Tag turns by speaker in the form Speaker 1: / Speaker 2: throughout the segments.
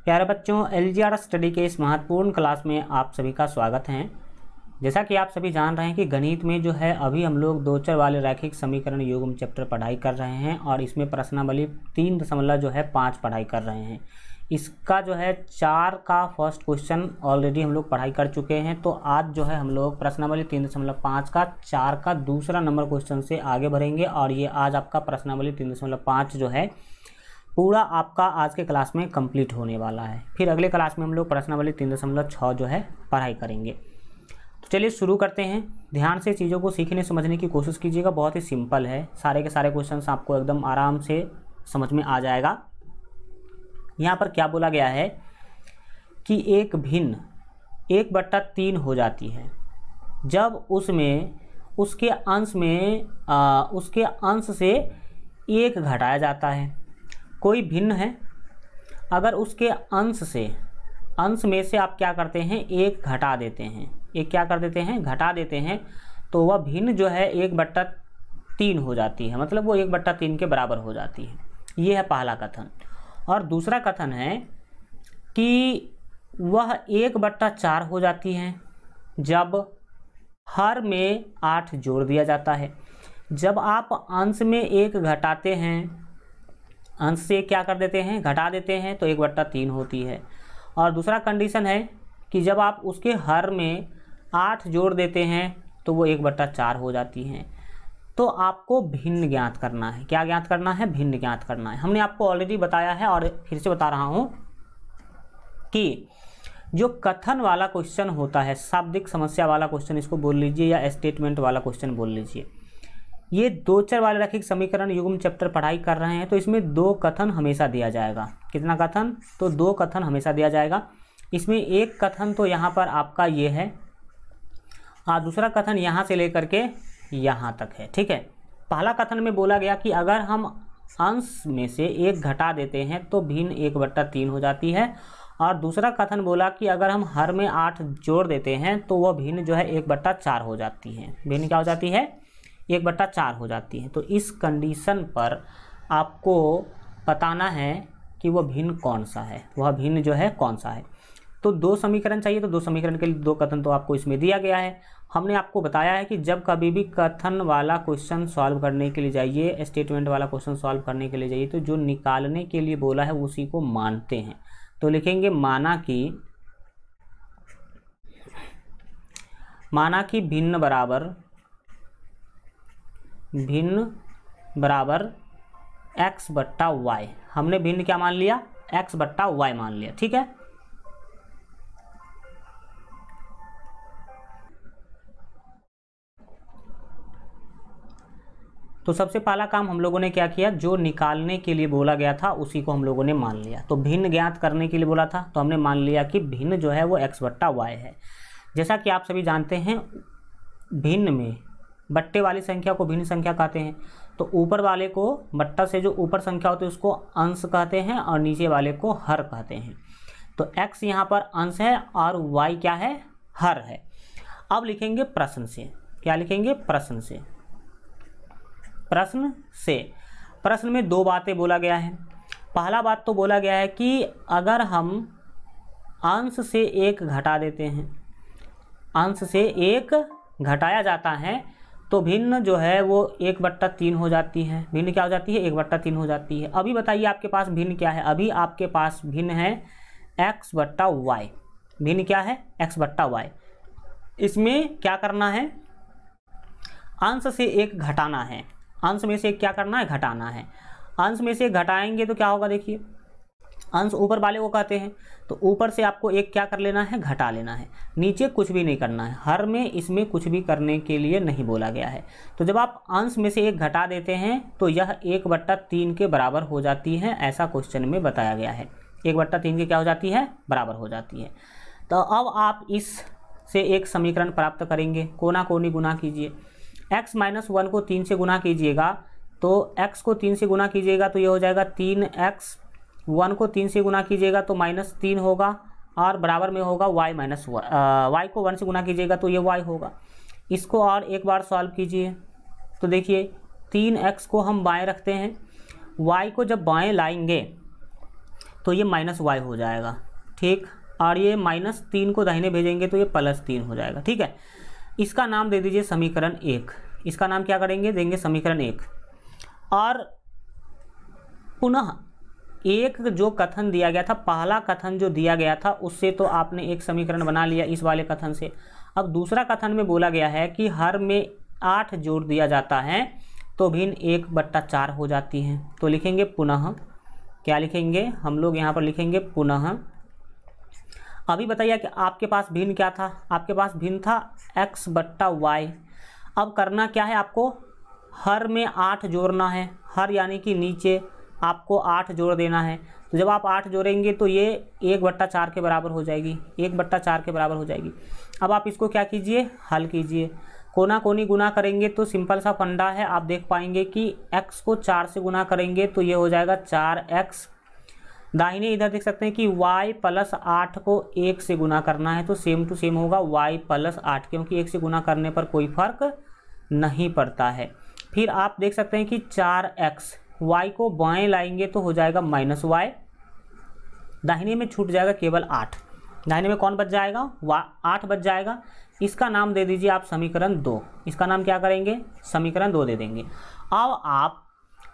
Speaker 1: प्यारे बच्चों, LGR study के इस महत्वपूर्ण क्लास में आप सभी का स्वागत है। जैसा कि आप सभी जान रहे हैं कि गणित में जो है अभी हम लोग दो चर वाले रैखिक समीकरण युग्म चैप्टर पढ़ाई कर रहे हैं और इसमें प्रश्नावली 3.5 पढ़ाई कर रहे हैं। इसका जो है 4 का फर्स्ट क्वेश्चन ऑलरेडी हम लोग पढ़ाई कर चुके हैं। तो आज जो है हम लोग प्रश्नावली 3.5 का 4 का दूसरा नंबर क्वेश्चन से आगे बढ़ेंगे और ये आज आपका प्रश्नावली 3.5 जो है पूरा आपका आज के क्लास में कंप्लीट होने वाला है। फिर अगले क्लास में हम लोग प्रश्नावली 3.6 जो है पढ़ाई करेंगे। तो चलिए शुरू करते हैं। ध्यान से चीज़ों को सीखने समझने की कोशिश कीजिएगा। बहुत ही सिंपल है, सारे के सारे क्वेश्चंस आपको एकदम आराम से समझ में आ जाएगा। यहाँ पर क्या बोला गया है कि एक भिन्न 1/3 हो जाती है जब उसमें उसके अंश से 1 घटाया जाता है। कोई भिन्न है, अगर उसके अंश में से आप क्या करते हैं 1 घटा देते हैं, एक क्या कर देते हैं घटा देते हैं, तो वह भिन्न जो है 1/3 हो जाती है, मतलब वो 1/3 के बराबर हो जाती है। ये है पहला कथन। और दूसरा कथन है कि वह 1/4 हो जाती है जब हर में 8 जोड़ दिया जाता है। जब आप अंश में 1 घटाते हैं, अंश से क्या कर देते हैं घटा देते हैं, तो 1/3 होती है। और दूसरा कंडीशन है कि जब आप उसके हर में 8 जोड़ देते हैं तो वो 1/4 हो जाती हैं। तो आपको भिन्न ज्ञात करना है। क्या ज्ञात करना है? भिन्न ज्ञात करना है। हमने आपको ऑलरेडी बताया है और फिर से बता रहा हूँ कि जो कथन वाला क्वेश्चन होता है, शाब्दिक समस्या वाला क्वेश्चन इसको बोल लीजिए या स्टेटमेंट वाला क्वेश्चन बोल लीजिए, ये दो चर वाले रैखिक समीकरण युग्म चैप्टर पढ़ाई कर रहे हैं तो इसमें 2 कथन हमेशा दिया जाएगा। कितना कथन? तो 2 कथन हमेशा दिया जाएगा। इसमें एक कथन तो यहाँ पर आपका ये है और दूसरा कथन यहाँ से लेकर के यहाँ तक है। ठीक है, पहला कथन में बोला गया कि अगर हम अंश में से 1 घटा देते हैं तो भिन्न 1/3 हो जाती है। और दूसरा कथन बोला कि अगर हम हर में 8 जोड़ देते हैं तो वह भिन्न जो है 1/4 हो जाती है। भिन्न क्या हो जाती है? 1/4 हो जाती है। तो इस कंडीशन पर आपको बताना है कि वह भिन्न कौन सा है, वह भिन्न जो है कौन सा है। तो 2 समीकरण चाहिए, तो 2 समीकरण के लिए 2 कथन तो आपको इसमें दिया गया है। हमने आपको बताया है कि जब कभी भी कथन वाला क्वेश्चन सॉल्व करने के लिए जाइए, स्टेटमेंट वाला क्वेश्चन सॉल्व करने के लिए जाइए, तो जो निकालने के लिए बोला है उसी को मानते हैं। तो लिखेंगे माना कि भिन्न बराबर x/y। हमने भिन्न क्या मान लिया? x/y मान लिया। ठीक है, तो सबसे पहला काम हम लोगों ने क्या किया, जो निकालने के लिए बोला गया था उसी को हम लोगों ने मान लिया। तो भिन्न ज्ञात करने के लिए बोला था तो हमने मान लिया कि भिन्न जो है वो x/y है। जैसा कि आप सभी जानते हैं, भिन्न में बट्टे वाली संख्या को भिन्न संख्या कहते हैं। तो ऊपर वाले को बट्टा से जो ऊपर संख्या होती है उसको अंश कहते हैं और नीचे वाले को हर कहते हैं। तो x यहाँ पर अंश है और y क्या है? हर है। अब लिखेंगे प्रश्न से। क्या लिखेंगे? प्रश्न से। प्रश्न में 2 बातें बोला गया है। पहला बात तो बोला गया है कि अगर हम अंश से 1 घटा देते हैं, अंश से 1 घटाया जाता है तो भिन्न जो है वो 1/3 हो जाती है। भिन्न क्या हो जाती है? 1/3 हो जाती है। अभी बताइए आपके पास भिन्न क्या है? अभी आपके पास भिन्न है x/y। भिन्न क्या है? x/y। इसमें क्या करना है? अंश से 1 घटाना है। अंश में से 1 क्या करना है? घटाना है। अंश में से घटाएंगे तो क्या होगा? देखिए, अंश ऊपर वाले को कहते हैं तो ऊपर से आपको 1 क्या कर लेना है? घटा लेना है। नीचे कुछ भी नहीं करना है। हर में इसमें कुछ भी करने के लिए नहीं बोला गया है। तो जब आप अंश में से 1 घटा देते हैं तो यह 1/3 के बराबर हो जाती है। ऐसा क्वेश्चन में बताया गया है। 1/3 के क्या हो जाती है? बराबर हो जाती है। तो अब आप इस से एक समीकरण प्राप्त करेंगे। कोना कोनी गुना कीजिए। x-1 को 3 से गुना कीजिएगा तो x को 3 से गुना कीजिएगा तो ये हो जाएगा 3x। 1 को 3 से गुना कीजिएगा तो -3 होगा और बराबर में होगा y को 1 से गुना कीजिएगा तो ये y होगा। इसको और एक बार सॉल्व कीजिए तो देखिए 3x को हम बाएं रखते हैं, y को जब बाएं लाएंगे तो ये -y हो जाएगा, ठीक। और ये -3 को दाहिने भेजेंगे तो ये +3 हो जाएगा, ठीक है। इसका नाम दे दीजिए समीकरण 1। इसका नाम क्या करेंगे, देंगे समीकरण 1। और पुनः एक जो कथन दिया गया था, पहला कथन जो दिया गया था उससे तो आपने एक समीकरण बना लिया इस वाले कथन से। अब दूसरा कथन में बोला गया है कि हर में 8 जोड़ दिया जाता है तो भिन्न 1/4 हो जाती है। तो लिखेंगे पुनः, क्या लिखेंगे हम लोग यहाँ पर लिखेंगे पुनः। अभी बताइए कि आपके पास भिन्न क्या था, आपके पास भिन्न था x/y। अब करना क्या है, आपको हर में 8 जोड़ना है, हर यानी कि नीचे आपको 8 जोड़ देना है। तो जब आप 8 जोड़ेंगे तो ये 1/4 के बराबर हो जाएगी, 1/4 के बराबर हो जाएगी। अब आप इसको क्या कीजिए, हल कीजिए। कोना कोनी गुना करेंगे तो सिंपल सा फंडा है, आप देख पाएंगे कि x को 4 से गुना करेंगे तो ये हो जाएगा 4x। दाहिने इधर देख सकते हैं कि y + 8 को 1 से गुना करना है तो सेम टू सेम होगा y + 8, क्योंकि 1 से गुना करने पर कोई फर्क नहीं पड़ता है। फिर आप देख सकते हैं कि 4x, y को बाएं लाएंगे तो हो जाएगा -y, दाहिने में छूट जाएगा केवल 8, दाहिने में कौन बच जाएगा, 8 बच जाएगा। इसका नाम दे दीजिए आप समीकरण 2। इसका नाम क्या करेंगे, समीकरण 2 दे देंगे। अब आप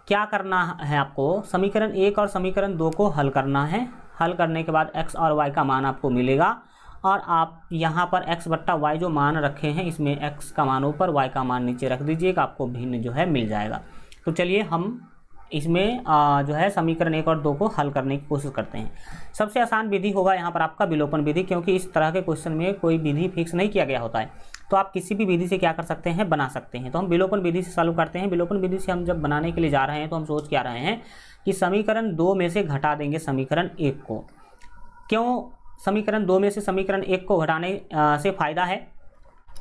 Speaker 1: क्या करना है, आपको समीकरण 1 और समीकरण 2 को हल करना है। हल करने के बाद x और y का मान आपको मिलेगा और आप यहाँ पर x/y जो मान रखे हैं इसमें x का मान ऊपर, y का मान नीचे रख दीजिएगा, आपको भिन्न जो है मिल जाएगा। तो चलिए हम इसमें जो है समीकरण 1 और 2 को हल करने की कोशिश करते हैं। सबसे आसान विधि होगा यहाँ पर आपका विलोपन विधि, क्योंकि इस तरह के क्वेश्चन में कोई विधि फिक्स नहीं किया गया होता है, तो आप किसी भी विधि से क्या कर सकते हैं, बना सकते हैं। तो हम विलोपन विधि से सॉल्व करते हैं। विलोपन विधि से हम जब बनाने के लिए जा रहे हैं तो हम सोच क्या रहे हैं कि समीकरण 2 में से घटा देंगे समीकरण 1 को। क्यों समीकरण 2 में से समीकरण 1 को घटाने से फ़ायदा है,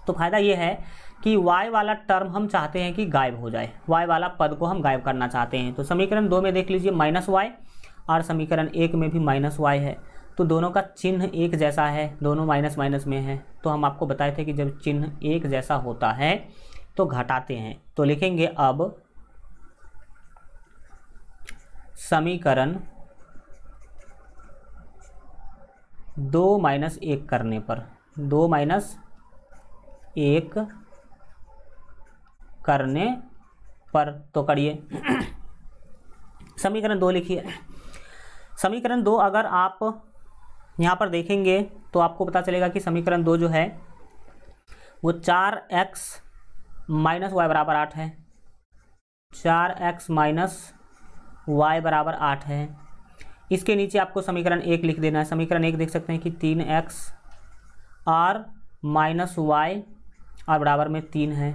Speaker 1: तो फ़ायदा ये है कि y वाला टर्म हम चाहते हैं कि गायब हो जाए, y वाला पद को हम गायब करना चाहते हैं। तो समीकरण 2 में देख लीजिए -y और समीकरण 1 में भी -y है, तो दोनों का चिन्ह एक जैसा है, दोनों माइनस में है। तो हम आपको बताए थे कि जब चिन्ह एक जैसा होता है तो घटाते हैं। तो लिखेंगे अब समीकरण 2 - 1 करने पर, 2 - 1 करने पर, तो करिए समीकरण 2 लिखिए। समीकरण 2 अगर आप यहाँ पर देखेंगे तो आपको पता चलेगा कि समीकरण 2 जो है वो 4x - y = 8 है, 4x - y = 8 है। इसके नीचे आपको समीकरण 1 लिख देना है। समीकरण 1 देख सकते हैं कि 3x और -y और बराबर में 3 है।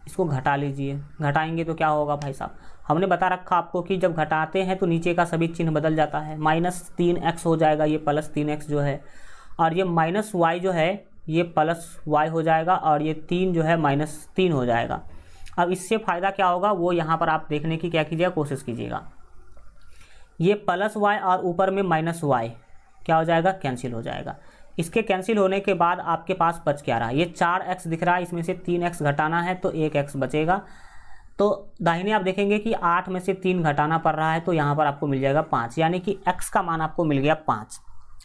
Speaker 1: इसको घटा लीजिए, घटाएंगे तो क्या होगा भाई साहब, हमने बता रखा आपको कि जब घटाते हैं तो नीचे का सभी चिन्ह बदल जाता है। -3x हो जाएगा, ये +3x जो है, और ये -y जो है ये +y हो जाएगा, और ये 3 जो है -3 हो जाएगा। अब इससे फ़ायदा क्या होगा वो यहाँ पर आप देखने की क्या कीजिएगा, कोशिश कीजिएगा। ये +y और ऊपर में -y क्या हो जाएगा, कैंसिल हो जाएगा। इसके कैंसिल होने के बाद आपके पास बच क्या रहा, ये 4x दिख रहा है, इसमें से 3x घटाना है तो 1x बचेगा। तो दाहिने आप देखेंगे कि 8 में से 3 घटाना पड़ रहा है, तो यहाँ पर आपको मिल जाएगा 5, यानी कि x का मान आपको मिल गया 5।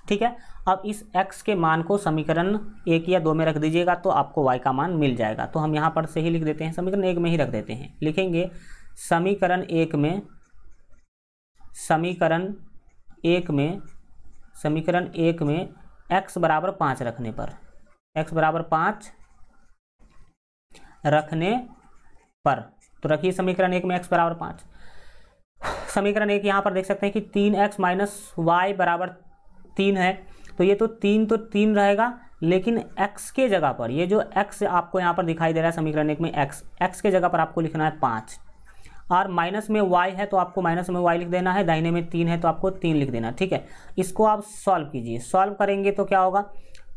Speaker 1: ठीक है, अब इस x के मान को समीकरण 1 या 2 में रख दीजिएगा तो आपको y का मान मिल जाएगा। तो हम यहाँ पर से ही लिख देते हैं, समीकरण 1 में ही रख देते हैं। लिखेंगे समीकरण 1 में x = 5 रखने पर, x = 5 रखने पर, तो रखिए समीकरण 1 में x = 5। समीकरण 1 यहाँ पर देख सकते हैं कि 3x - y = 3 है, तो ये तो 3 रहेगा, लेकिन x के जगह पर, ये जो x आपको यहाँ पर दिखाई दे रहा है समीकरण 1 में x के जगह पर आपको लिखना है 5, और माइनस में y है तो आपको माइनस में y लिख देना है, दाहिने में 3 है तो आपको 3 लिख देना। ठीक है, इसको आप सॉल्व कीजिए। सॉल्व करेंगे तो क्या होगा,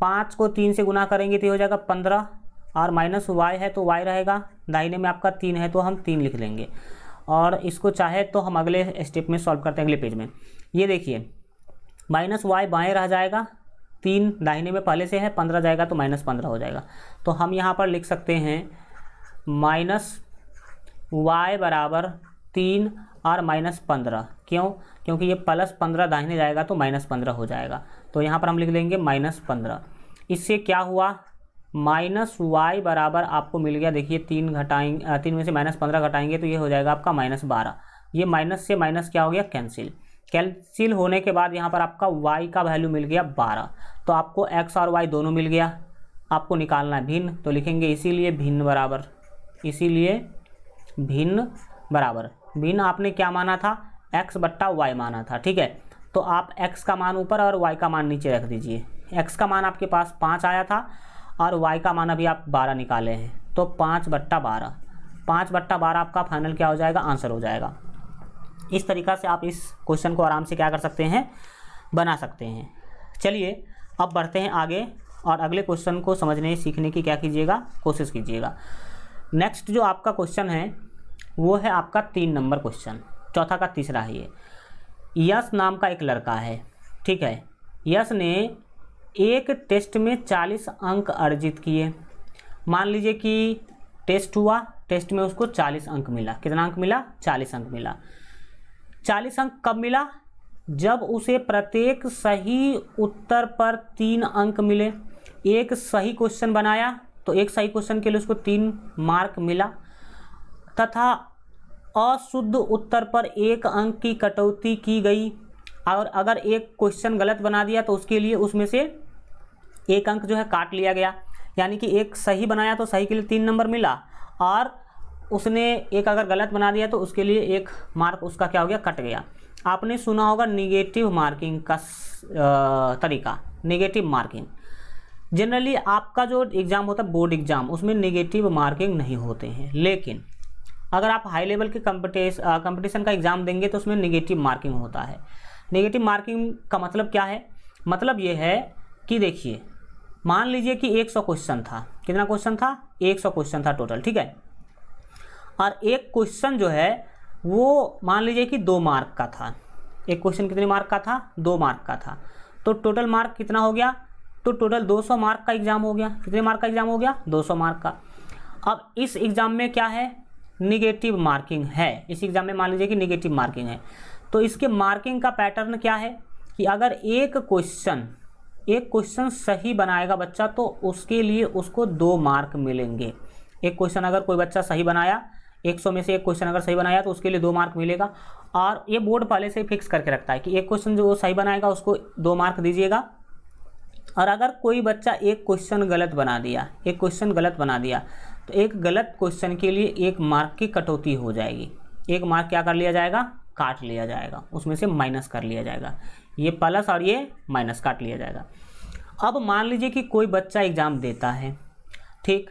Speaker 1: 5 को 3 से गुना करेंगे तो हो जाएगा 15, और -y है तो y रहेगा, दाहिने में आपका 3 है तो हम 3 लिख लेंगे। और इसको चाहे तो हम अगले स्टेप में सॉल्व करते हैं, अगले पेज में। ये देखिए -y बाएँ रह जाएगा, 3 दाहिने में पहले से है, 15 जाएगा तो -15 हो जाएगा। तो हम यहाँ पर लिख सकते हैं -y = 3 और -15। क्यों? क्योंकि ये +15 दाहिने जाएगा तो -15 हो जाएगा, तो यहाँ पर हम लिख देंगे -15। इससे क्या हुआ, -y बराबर आपको मिल गया, देखिए 3 घटाएंगे, 3 में से -15 घटाएंगे तो ये हो जाएगा आपका -12। ये माइनस से माइनस क्या हो गया, कैंसिल होने के बाद यहाँ पर आपका y का वैल्यू मिल गया 12। तो आपको x और y दोनों मिल गया, आपको निकालना है भिन्न, तो लिखेंगे इसीलिए भिन्न बराबर, इसीलिए भिन्न बराबर। भिन्न आपने क्या माना था, x बट्टा y माना था, ठीक है। तो आप x का मान ऊपर और y का मान नीचे रख दीजिए। x का मान आपके पास 5 आया था और y का मान अभी आप 12 निकाले हैं, तो 5/12, 5/12 आपका फाइनल क्या हो जाएगा, आंसर हो जाएगा। इस तरीक़ा से आप इस क्वेश्चन को आराम से क्या कर सकते हैं, बना सकते हैं। चलिए अब बढ़ते हैं आगे और अगले क्वेश्चन को समझने सीखने की क्या कीजिएगा, कोशिश कीजिएगा। नेक्स्ट जो आपका क्वेश्चन है वो है आपका 3 नंबर क्वेश्चन, चौथा का तीसरा है ये। यश नाम का एक लड़का है, ठीक है। यश ने एक टेस्ट में 40 अंक अर्जित किए। मान लीजिए कि टेस्ट हुआ, टेस्ट में उसको 40 अंक मिला। कितना अंक मिला, 40 अंक मिला। 40 अंक कब मिला, जब उसे प्रत्येक सही उत्तर पर 3 अंक मिले। एक सही क्वेश्चन बनाया तो एक सही क्वेश्चन के लिए उसको 3 मार्क मिला, तथा अशुद्ध उत्तर पर 1 अंक की कटौती की गई। और अगर एक क्वेश्चन गलत बना दिया तो उसके लिए उसमें से 1 अंक जो है काट लिया गया। यानी कि एक सही बनाया तो सही के लिए 3 नंबर मिला, और उसने एक अगर गलत बना दिया तो उसके लिए 1 मार्क उसका क्या हो गया, कट गया। आपने सुना होगा निगेटिव मार्किंग का तरीका, निगेटिव मार्किंग। जनरली आपका जो एग्ज़ाम होता है बोर्ड एग्ज़ाम, उसमें निगेटिव मार्किंग नहीं होते हैं, लेकिन अगर आप हाई लेवल के कंपटीशन का एग्ज़ाम देंगे तो उसमें निगेटिव मार्किंग होता है। निगेटिव मार्किंग का मतलब क्या है, मतलब ये है कि देखिए मान लीजिए कि 100 क्वेश्चन था। कितना क्वेश्चन था, 100 क्वेश्चन था टोटल, ठीक है। और एक क्वेश्चन जो है वो मान लीजिए कि 2 मार्क का था। एक क्वेश्चन कितने मार्क का था, 2 मार्क का था। तो टोटल मार्क कितना हो गया, तो टोटल 200 मार्क का एग्जाम हो गया। कितने मार्क का एग्जाम हो गया, 200 मार्क का। अब इस एग्जाम में क्या है, निगेटिव मार्किंग है। इस एग्जाम में मान लीजिए कि निगेटिव मार्किंग है। तो इसके मार्किंग का पैटर्न क्या है कि अगर एक क्वेश्चन सही बनाएगा बच्चा तो उसके लिए उसको 2 मार्क मिलेंगे। एक क्वेश्चन अगर कोई बच्चा सही बनाया, 100 में से एक क्वेश्चन अगर सही बनाया तो उसके लिए 2 मार्क मिलेगा। और ये बोर्ड पहले से फिक्स करके रखता है कि एक क्वेश्चन जो वो सही बनाएगा उसको 2 मार्क दीजिएगा। और अगर कोई बच्चा एक क्वेश्चन गलत बना दिया, एक क्वेश्चन गलत बना दिया, तो एक गलत क्वेश्चन के लिए 1 मार्क की कटौती हो जाएगी। 1 मार्क क्या कर लिया जाएगा, काट लिया जाएगा, उसमें से माइनस कर लिया जाएगा। ये प्लस और ये माइनस काट लिया जाएगा। अब मान लीजिए कि कोई बच्चा एग्ज़ाम देता है, ठीक,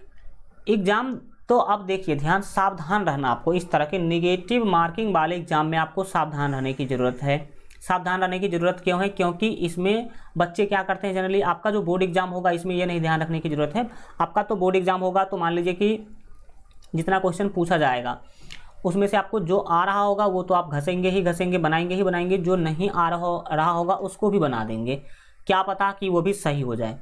Speaker 1: एग्ज़ाम, तो अब देखिए ध्यान, सावधान रहना आपको। इस तरह के निगेटिव मार्किंग वाले एग्जाम में आपको सावधान रहने की ज़रूरत है। सावधान रहने की ज़रूरत क्यों है, क्योंकि इसमें बच्चे क्या करते हैं, जनरली आपका जो बोर्ड एग्जाम होगा इसमें ये नहीं ध्यान रखने की ज़रूरत है। आपका तो बोर्ड एग्जाम होगा तो मान लीजिए कि जितना क्वेश्चन पूछा जाएगा उसमें से आपको जो आ रहा होगा वो तो आप घसेंगे ही घसेंगे, बनाएंगे ही बनाएंगे। जो नहीं आ रहा होगा उसको भी बना देंगे, क्या पता कि वो भी सही हो जाए।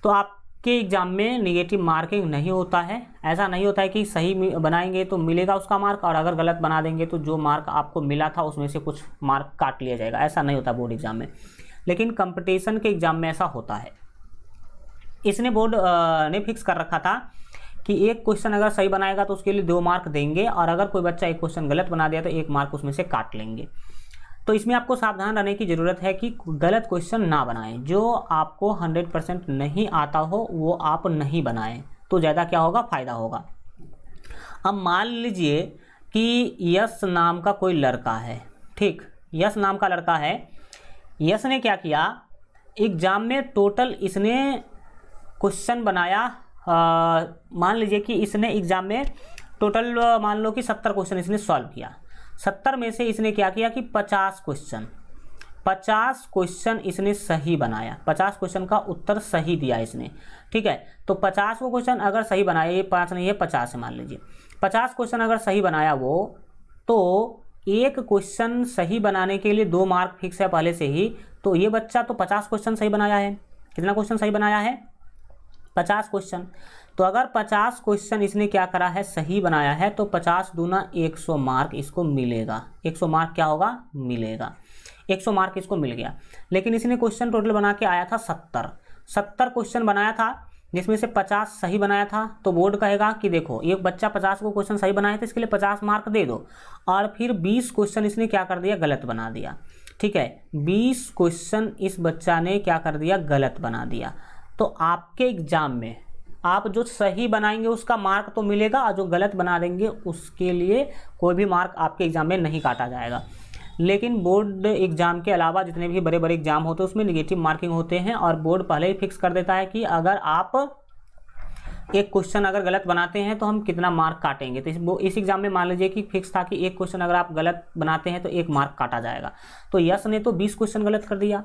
Speaker 1: तो आपके एग्ज़ाम में निगेटिव मार्किंग नहीं होता है। ऐसा नहीं होता है कि सही बनाएंगे तो मिलेगा उसका मार्क, और अगर गलत बना देंगे तो जो मार्क आपको मिला था उसमें से कुछ मार्क काट लिया जाएगा। ऐसा नहीं होता बोर्ड एग्जाम में, लेकिन कंपटीशन के एग्ज़ाम में ऐसा होता है। इसने बोर्ड ने फिक्स कर रखा था कि एक क्वेश्चन अगर सही बनाएगा तो उसके लिए 2 मार्क देंगे, और अगर कोई बच्चा एक क्वेश्चन गलत बना दिया तो 1 मार्क उसमें से काट लेंगे। तो इसमें आपको सावधान रहने की ज़रूरत है कि गलत क्वेश्चन ना बनाएं। जो आपको 100% नहीं आता हो वो आप नहीं बनाएं, तो ज़्यादा क्या होगा, फ़ायदा होगा। अब मान लीजिए कि यश नाम का कोई लड़का है, ठीक, यश नाम का लड़का है। यश ने क्या किया, एग्ज़ाम में टोटल इसने क्वेश्चन बनाया, मान लीजिए कि इसने एग्ज़ाम में टोटल मान लो कि 70 क्वेश्चन इसने सॉल्व किया। 70 में से इसने क्या किया कि 50 क्वेश्चन इसने सही बनाया। 50 क्वेश्चन का उत्तर सही दिया इसने, ठीक है। तो 50 वो क्वेश्चन अगर सही बनाया, ये 5 नहीं है 50 है मान लीजिए, 50 क्वेश्चन अगर सही बनाया वो, तो एक क्वेश्चन सही बनाने के लिए 2 मार्क फिक्स है पहले से ही। तो ये बच्चा तो 50 क्वेश्चन सही बनाया है। कितना क्वेश्चन सही बनाया है, 50 क्वेश्चन। तो अगर 50 क्वेश्चन इसने क्या करा है, सही बनाया है, तो 50 दूना 100 मार्क इसको मिलेगा। 100 मार्क क्या होगा, मिलेगा। 100 मार्क इसको मिल गया। लेकिन इसने क्वेश्चन टोटल बना के आया था 70 क्वेश्चन बनाया था, जिसमें से 50 सही बनाया था। तो बोर्ड कहेगा कि देखो एक बच्चा 50 को क्वेश्चन सही बनाया था, इसके लिए 50 मार्क दे दो। और फिर 20 क्वेश्चन इसने क्या कर दिया, गलत बना दिया। ठीक है, 20 क्वेश्चन इस बच्चा ने क्या कर दिया, गलत बना दिया। तो आपके एग्जाम में आप जो सही बनाएंगे उसका मार्क तो मिलेगा, और जो गलत बना देंगे उसके लिए कोई भी मार्क आपके एग्जाम में नहीं काटा जाएगा। लेकिन बोर्ड एग्जाम के अलावा जितने भी बड़े बड़े एग्जाम होते हैं उसमें नेगेटिव मार्किंग होते हैं, और बोर्ड पहले ही फिक्स कर देता है कि अगर आप एक क्वेश्चन अगर गलत बनाते हैं तो हम कितना मार्क काटेंगे। तो इस एग्जाम में मान लीजिए कि फिक्स था कि एक क्वेश्चन अगर आप गलत बनाते हैं तो 1 मार्क काटा जाएगा। तो यस ने तो 20 क्वेश्चन गलत कर दिया,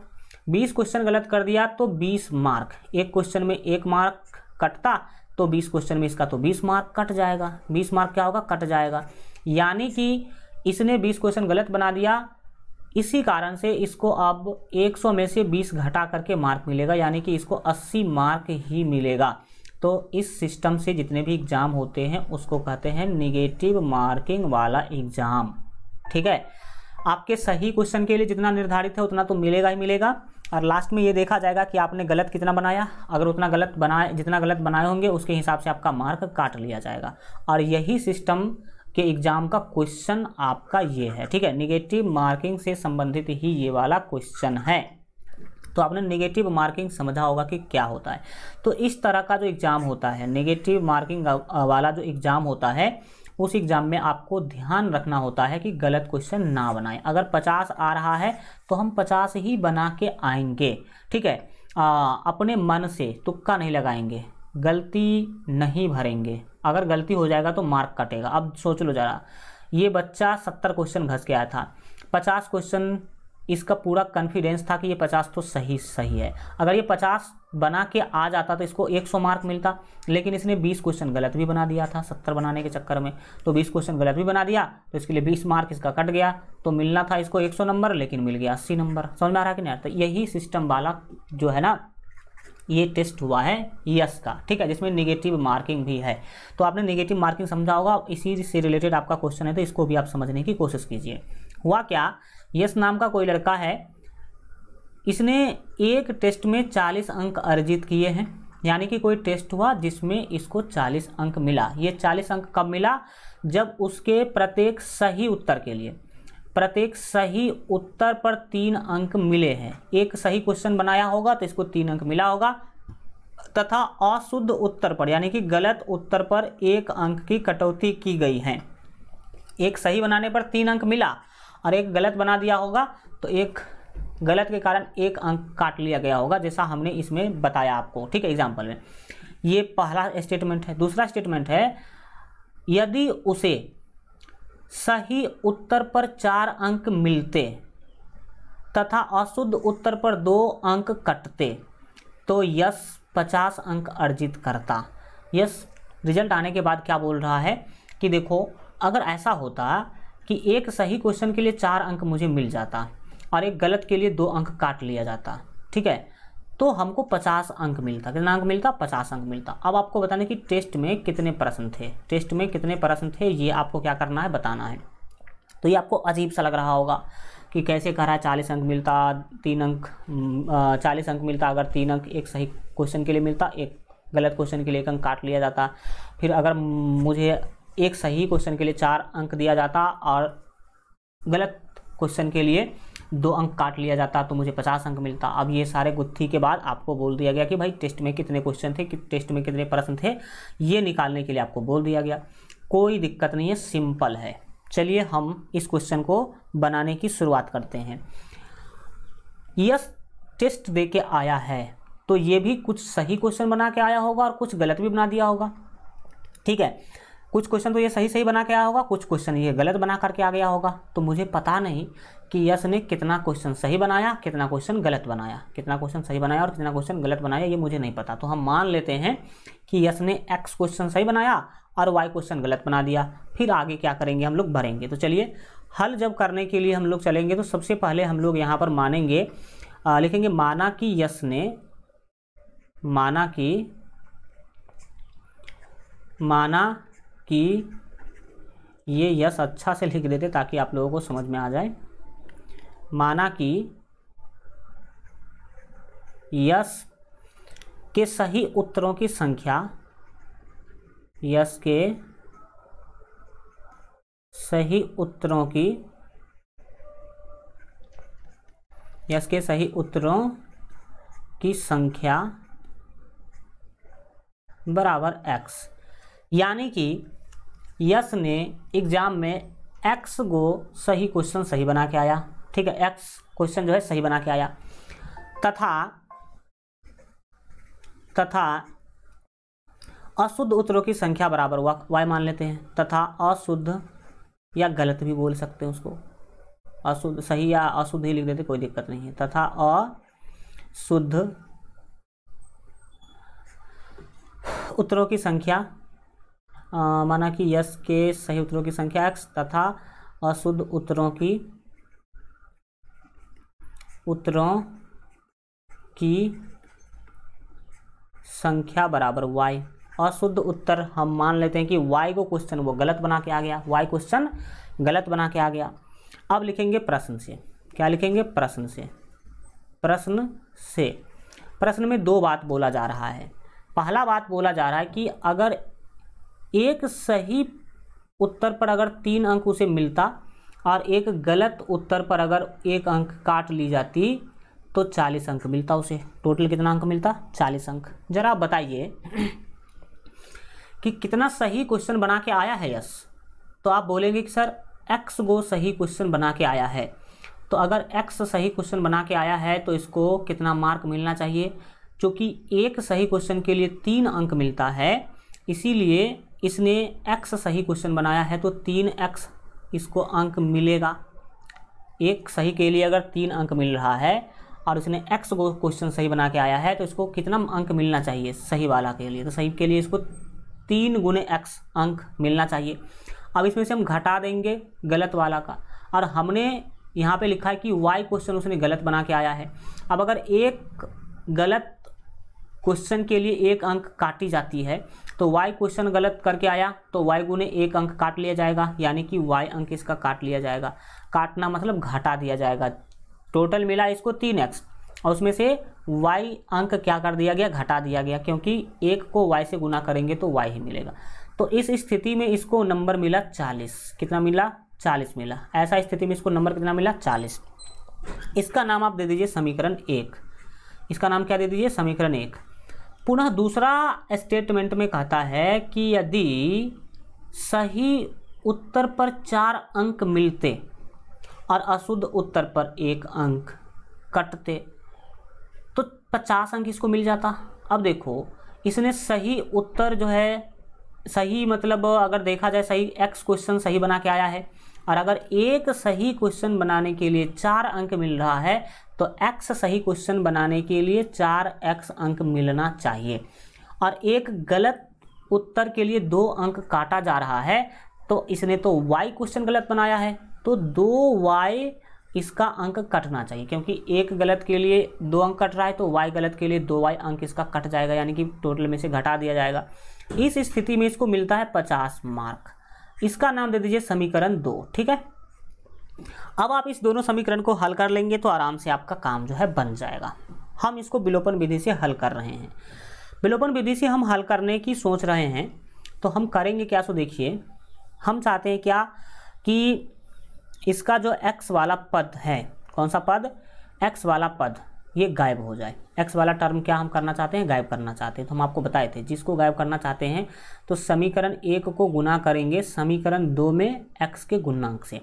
Speaker 1: 20 क्वेश्चन गलत कर दिया तो 20 मार्क, एक क्वेश्चन में 1 मार्क कटता तो 20 क्वेश्चन में इसका तो 20 मार्क कट जाएगा। 20 मार्क क्या होगा, कट जाएगा। यानी कि इसने 20 क्वेश्चन गलत बना दिया, इसी कारण से इसको अब 100 में से 20 घटा करके मार्क मिलेगा, यानी कि इसको 80 मार्क ही मिलेगा। तो इस सिस्टम से जितने भी एग्जाम होते हैं उसको कहते हैं निगेटिव मार्किंग वाला एग्जाम। ठीक है, आपके सही क्वेश्चन के लिए जितना निर्धारित है उतना तो मिलेगा ही मिलेगा, और लास्ट में ये देखा जाएगा कि आपने गलत कितना बनाया। अगर उतना गलत बनाए, जितना गलत बनाए होंगे उसके हिसाब से आपका मार्क काट लिया जाएगा। और यही सिस्टम के एग्जाम का क्वेश्चन आपका ये है। ठीक है, निगेटिव मार्किंग से संबंधित ही ये वाला क्वेश्चन है। तो आपने नेगेटिव मार्किंग समझा होगा कि क्या होता है। तो इस तरह का जो एग्ज़ाम होता है, नेगेटिव मार्किंग वाला जो एग्ज़ाम होता है, उस एग्ज़ाम में आपको ध्यान रखना होता है कि गलत क्वेश्चन ना बनाएं। अगर 50 आ रहा है तो हम 50 ही बना के आएंगे। ठीक है, अपने मन से तुक्का नहीं लगाएंगे, गलती नहीं भरेंगे। अगर गलती हो जाएगा तो मार्क कटेगा। अब सोच लो ज़रा, ये बच्चा 70 क्वेश्चन घस के आया था, 50 क्वेश्चन इसका पूरा कॉन्फिडेंस था कि ये 50 तो सही है। अगर ये 50 बना के आ जाता तो इसको 100 मार्क मिलता, लेकिन इसने 20 क्वेश्चन गलत भी बना दिया था 70 बनाने के चक्कर में। तो 20 क्वेश्चन गलत भी बना दिया तो इसके लिए 20 मार्क इसका कट गया। तो मिलना था इसको 100 नंबर, लेकिन मिल गया 80 नंबर। समझ में आ रहा है कि नहीं? तो यही सिस्टम वाला जो है ना, ये टेस्ट हुआ है यस का। ठीक है, जिसमें नेगेटिव मार्किंग भी है। तो आपने नेगेटिव मार्किंग समझा होगा, इसी से रिलेटेड आपका क्वेश्चन है, तो इसको भी आप समझने की कोशिश कीजिए। हुआ क्या, यस नाम का कोई लड़का है, इसने एक टेस्ट में 40 अंक अर्जित किए हैं। यानी कि कोई टेस्ट हुआ जिसमें इसको 40 अंक मिला। ये 40 अंक कब मिला, जब उसके प्रत्येक सही उत्तर के लिए, प्रत्येक सही उत्तर पर 3 अंक मिले हैं। एक सही क्वेश्चन बनाया होगा तो इसको 3 अंक मिला होगा, तथा अशुद्ध उत्तर पर यानी कि गलत उत्तर पर 1 अंक की कटौती की गई है। एक सही बनाने पर 3 अंक मिला और एक गलत बना दिया होगा तो एक गलत के कारण 1 अंक काट लिया गया होगा, जैसा हमने इसमें बताया आपको। ठीक है, एग्जाम्पल में ये पहला स्टेटमेंट है। दूसरा स्टेटमेंट है, यदि उसे सही उत्तर पर 4 अंक मिलते तथा अशुद्ध उत्तर पर 2 अंक कटते तो यस 50 अंक अर्जित करता। यस रिजल्ट आने के बाद क्या बोल रहा है कि देखो, अगर ऐसा होता कि एक सही क्वेश्चन के लिए 4 अंक मुझे मिल जाता और एक गलत के लिए 2 अंक काट लिया जाता, ठीक है, तो हमको 50 अंक मिलता। कितना अंक मिलता? 50 अंक मिलता। अब आपको बताने कि टेस्ट में कितने प्रश्न थे, टेस्ट में कितने प्रश्न थे, ये आपको क्या करना है, बताना है। तो ये आपको अजीब सा लग रहा होगा कि कैसे कह रहा है 40 अंक मिलता, 3 अंक 40 अंक मिलता, अगर 3 अंक एक सही क्वेश्चन के लिए मिलता, एक गलत क्वेश्चन के लिए 1 अंक काट लिया जाता। फिर अगर मुझे एक सही क्वेश्चन के लिए 4 अंक दिया जाता और गलत क्वेश्चन के लिए 2 अंक काट लिया जाता तो मुझे 50 अंक मिलता। अब ये सारे गुत्थी के बाद आपको बोल दिया गया कि भाई टेस्ट में कितने क्वेश्चन थे, कि टेस्ट में कितने प्रश्न थे, ये निकालने के लिए आपको बोल दिया गया। कोई दिक्कत नहीं है, सिंपल है। चलिए हम इस क्वेश्चन को बनाने की शुरुआत करते हैं। यस टेस्ट दे के आया है तो ये भी कुछ सही क्वेश्चन बना के आया होगा और कुछ गलत भी बना दिया होगा। ठीक है, कुछ क्वेश्चन तो ये सही बना के आया होगा, कुछ क्वेश्चन ये गलत बना करके आ गया होगा। तो मुझे पता नहीं कि यस ने कितना क्वेश्चन सही बनाया, कितना क्वेश्चन गलत बनाया, कितना क्वेश्चन सही बनाया और कितना क्वेश्चन गलत बनाया, ये मुझे नहीं पता। तो हम मान लेते हैं कि यस ने एक्स क्वेश्चन सही बनाया और वाई क्वेश्चन गलत बना दिया। फिर आगे क्या करेंगे, हम लोग भरेंगे। तो चलिए हल जब करने के लिए हम लोग चलेंगे तो सबसे पहले हम लोग यहाँ पर मानेंगे, लिखेंगे माना कि यस ने, माना कि माना कि ये यस अच्छा से लिख देते ताकि आप लोगों को समझ में आ जाए। माना कि यस के सही उत्तरों की संख्या, यस के सही उत्तरों की, यस के सही उत्तरों की संख्या बराबर x। यानी कि यस ने एग्जाम में x को सही क्वेश्चन सही बना के आया, ठीक है, x क्वेश्चन जो है सही बना के आया, तथा अशुद्ध उत्तरों की संख्या बराबर y मान लेते हैं, तथा अशुद्ध या गलत भी बोल सकते हैं उसको, अशुद्ध सही या अशुद्ध ही लिख देते, कोई दिक्कत नहीं है, तथा अशुद्ध उत्तरों की संख्या, माना कि यस के सही उत्तरों की संख्या x तथा अशुद्ध उत्तरों की संख्या बराबर y। अशुद्ध उत्तर हम मान लेते हैं कि y को क्वेश्चन वो गलत बना के आ गया, y क्वेश्चन गलत बना के आ गया। अब लिखेंगे प्रश्न से, क्या लिखेंगे? प्रश्न से। प्रश्न में दो बात बोला जा रहा है। पहला बात बोला जा रहा है कि अगर एक सही उत्तर पर अगर 3 अंक उसे मिलता और एक गलत उत्तर पर अगर 1 अंक काट ली जाती तो 40 अंक मिलता उसे। टोटल कितना अंक मिलता? 40 अंक। जरा आप बताइए कि कितना सही क्वेश्चन बना के आया है यस। तो आप बोलेंगे कि सर एक्स को सही क्वेश्चन बना के आया है, तो अगर एक्स सही क्वेश्चन बना के आया है तो इसको कितना मार्क मिलना चाहिए? क्योंकि एक सही क्वेश्चन के लिए 3 अंक मिलता है, इसीलिए इसने एक्स सही क्वेश्चन बनाया है तो 3x इसको अंक मिलेगा। एक सही के लिए अगर 3 अंक मिल रहा है और उसने x को क्वेश्चन सही बना के आया है तो इसको कितना अंक मिलना चाहिए सही वाला के लिए? तो सही के लिए इसको 3 गुने x अंक मिलना चाहिए। अब इसमें से हम घटा देंगे गलत वाला का, और हमने यहाँ पे लिखा है कि y क्वेश्चन उसने गलत बना के आया है। अब अगर एक गलत क्वेश्चन के लिए 1 अंक काटी जाती है तो y क्वेश्चन गलत करके आया तो y गुने 1 अंक काट लिया जाएगा, यानी कि y अंक इसका काट लिया जाएगा। काटना मतलब घटा दिया जाएगा। टोटल मिला इसको 3x और उसमें से y अंक क्या कर दिया गया? घटा दिया गया, क्योंकि 1 को y से गुना करेंगे तो y ही मिलेगा। तो इस स्थिति में इसको नंबर मिला 40। कितना मिला? 40 मिला। ऐसा स्थिति में इसको नंबर कितना मिला? 40। इसका नाम आप दे दीजिए समीकरण 1। इसका नाम क्या दे दीजिए? समीकरण 1। पुनः दूसरा स्टेटमेंट में कहता है कि यदि सही उत्तर पर 4 अंक मिलते और अशुद्ध उत्तर पर 1 अंक कटते तो 50 अंक इसको मिल जाता। अब देखो इसने सही उत्तर जो है, सही मतलब अगर देखा जाए सही x क्वेश्चन सही बना के आया है, और अगर एक सही क्वेश्चन बनाने के लिए 4 अंक मिल रहा है तो x सही क्वेश्चन बनाने के लिए 4x अंक मिलना चाहिए, और एक गलत उत्तर के लिए 2 अंक काटा जा रहा है तो इसने तो y क्वेश्चन गलत बनाया है तो 2y इसका अंक कटना चाहिए, क्योंकि एक गलत के लिए 2 अंक कट रहा है तो y गलत के लिए 2y अंक इसका कट जाएगा, यानी कि टोटल में से घटा दिया जाएगा। इस स्थिति में इसको मिलता है 50 मार्क। इसका नाम दे दीजिए समीकरण 2। ठीक है, अब आप इस दोनों समीकरण को हल कर लेंगे तो आराम से आपका काम जो है बन जाएगा। हम इसको विलोपन विधि से हल कर रहे हैं। विलोपन विधि से हम हल करने की सोच रहे हैं तो हम करेंगे क्या? सो देखिए, हम चाहते हैं क्या कि इसका जो x वाला पद है, कौन सा पद? x वाला पद, ये गायब हो जाए। x वाला टर्म क्या हम करना चाहते हैं? गायब करना चाहते हैं। तो हम आपको बताए थे जिसको गायब करना चाहते हैं तो समीकरण 1 को गुना करेंगे समीकरण 2 में x के गुणांक से।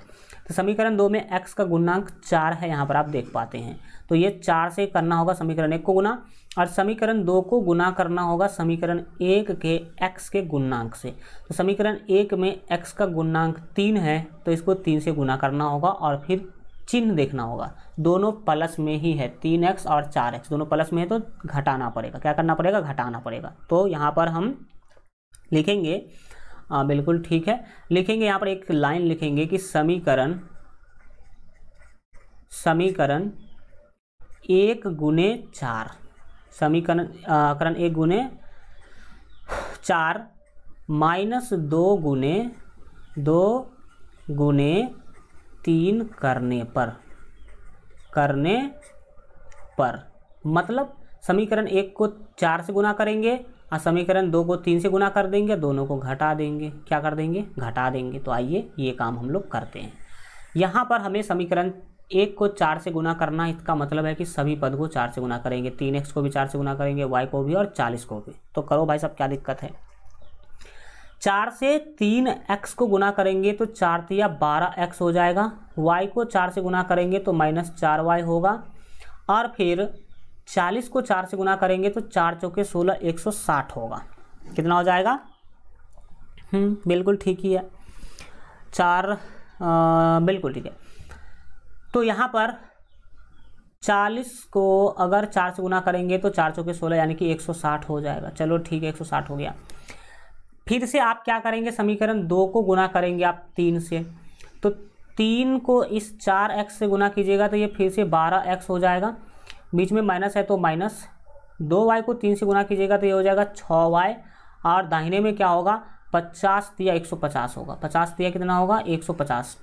Speaker 1: तो समीकरण 2 में x का गुणांक 4 है, यहाँ पर आप देख पाते हैं। तो ये 4 से करना होगा समीकरण 1 को गुना, और समीकरण 2 को गुना करना होगा समीकरण 1 के x के गुणांक से। तो समीकरण 1 में x का गुणांक 3 है तो इसको 3 से गुना करना होगा और फिर चिन्ह देखना होगा। दोनों प्लस में ही है, 3x और 4x दोनों प्लस में है तो घटाना पड़ेगा। क्या करना पड़ेगा? घटाना पड़ेगा। तो यहाँ पर हम लिखेंगे, बिल्कुल ठीक है, लिखेंगे यहाँ पर एक लाइन लिखेंगे कि समीकरण 1 गुने 4, समीकरण 1 गुने 4 -2 गुने 3 करने पर मतलब समीकरण 1 को 4 से गुना करेंगे और समीकरण 2 को 3 से गुना कर देंगे, दोनों को घटा देंगे। क्या कर देंगे? घटा देंगे। तो आइए ये काम हम लोग करते हैं। यहाँ पर हमें समीकरण 1 को 4 से गुना करना, इसका मतलब है कि सभी पद को 4 से गुना करेंगे। 3x को भी 4 से गुना करेंगे, y को भी और 40 को भी। तो करो भाई साहब, क्या दिक्कत है? 4 से 3x को गुना करेंगे तो 4 तिया 12x हो जाएगा। y को 4 से गुना करेंगे तो -4y होगा। और फिर 40 को 4 से गुना करेंगे तो 4 चौके 16, 160 होगा। कितना हो जाएगा? बिल्कुल ठीक ही है। 4 बिल्कुल ठीक है। तो यहाँ पर 40 को अगर 4 से गुना करेंगे तो 4 चौके 16 यानी कि 160 हो जाएगा। चलो ठीक है, 160 हो गया। फिर से आप क्या करेंगे? समीकरण 2 को गुना करेंगे आप 3 से, तो 3 को इस 4x से गुना कीजिएगा तो ये फिर से 12x हो जाएगा। बीच में माइनस है तो माइनस, 2y को 3 से गुना कीजिएगा तो ये हो जाएगा 6y। और दाहिने में क्या होगा? 50 तिया 150 होगा। 50 तिया कितना होगा? 150।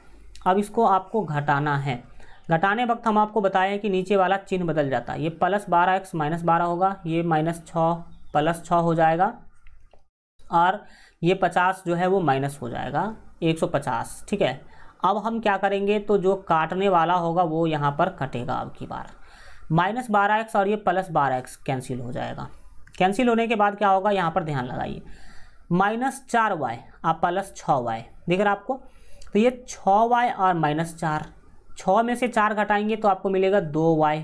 Speaker 1: अब इसको आपको घटाना है। घटाने वक्त हम आपको बताएं कि नीचे वाला चिन्ह बदल जाता है। ये +12x -12 होगा, ये -6 +6 हो जाएगा। और ये 50 जो है वो माइनस हो जाएगा 150। ठीक है। अब हम क्या करेंगे? तो जो काटने वाला होगा वो यहाँ पर कटेगा। अब की बार -12x और ये +12x कैंसिल हो जाएगा। कैंसिल होने के बाद क्या होगा? यहाँ पर ध्यान लगाइए, -4y और +6y दिख रहा है आपको। तो ये 6y और -4, 6 में से 4 घटाएंगे तो आपको मिलेगा 2y।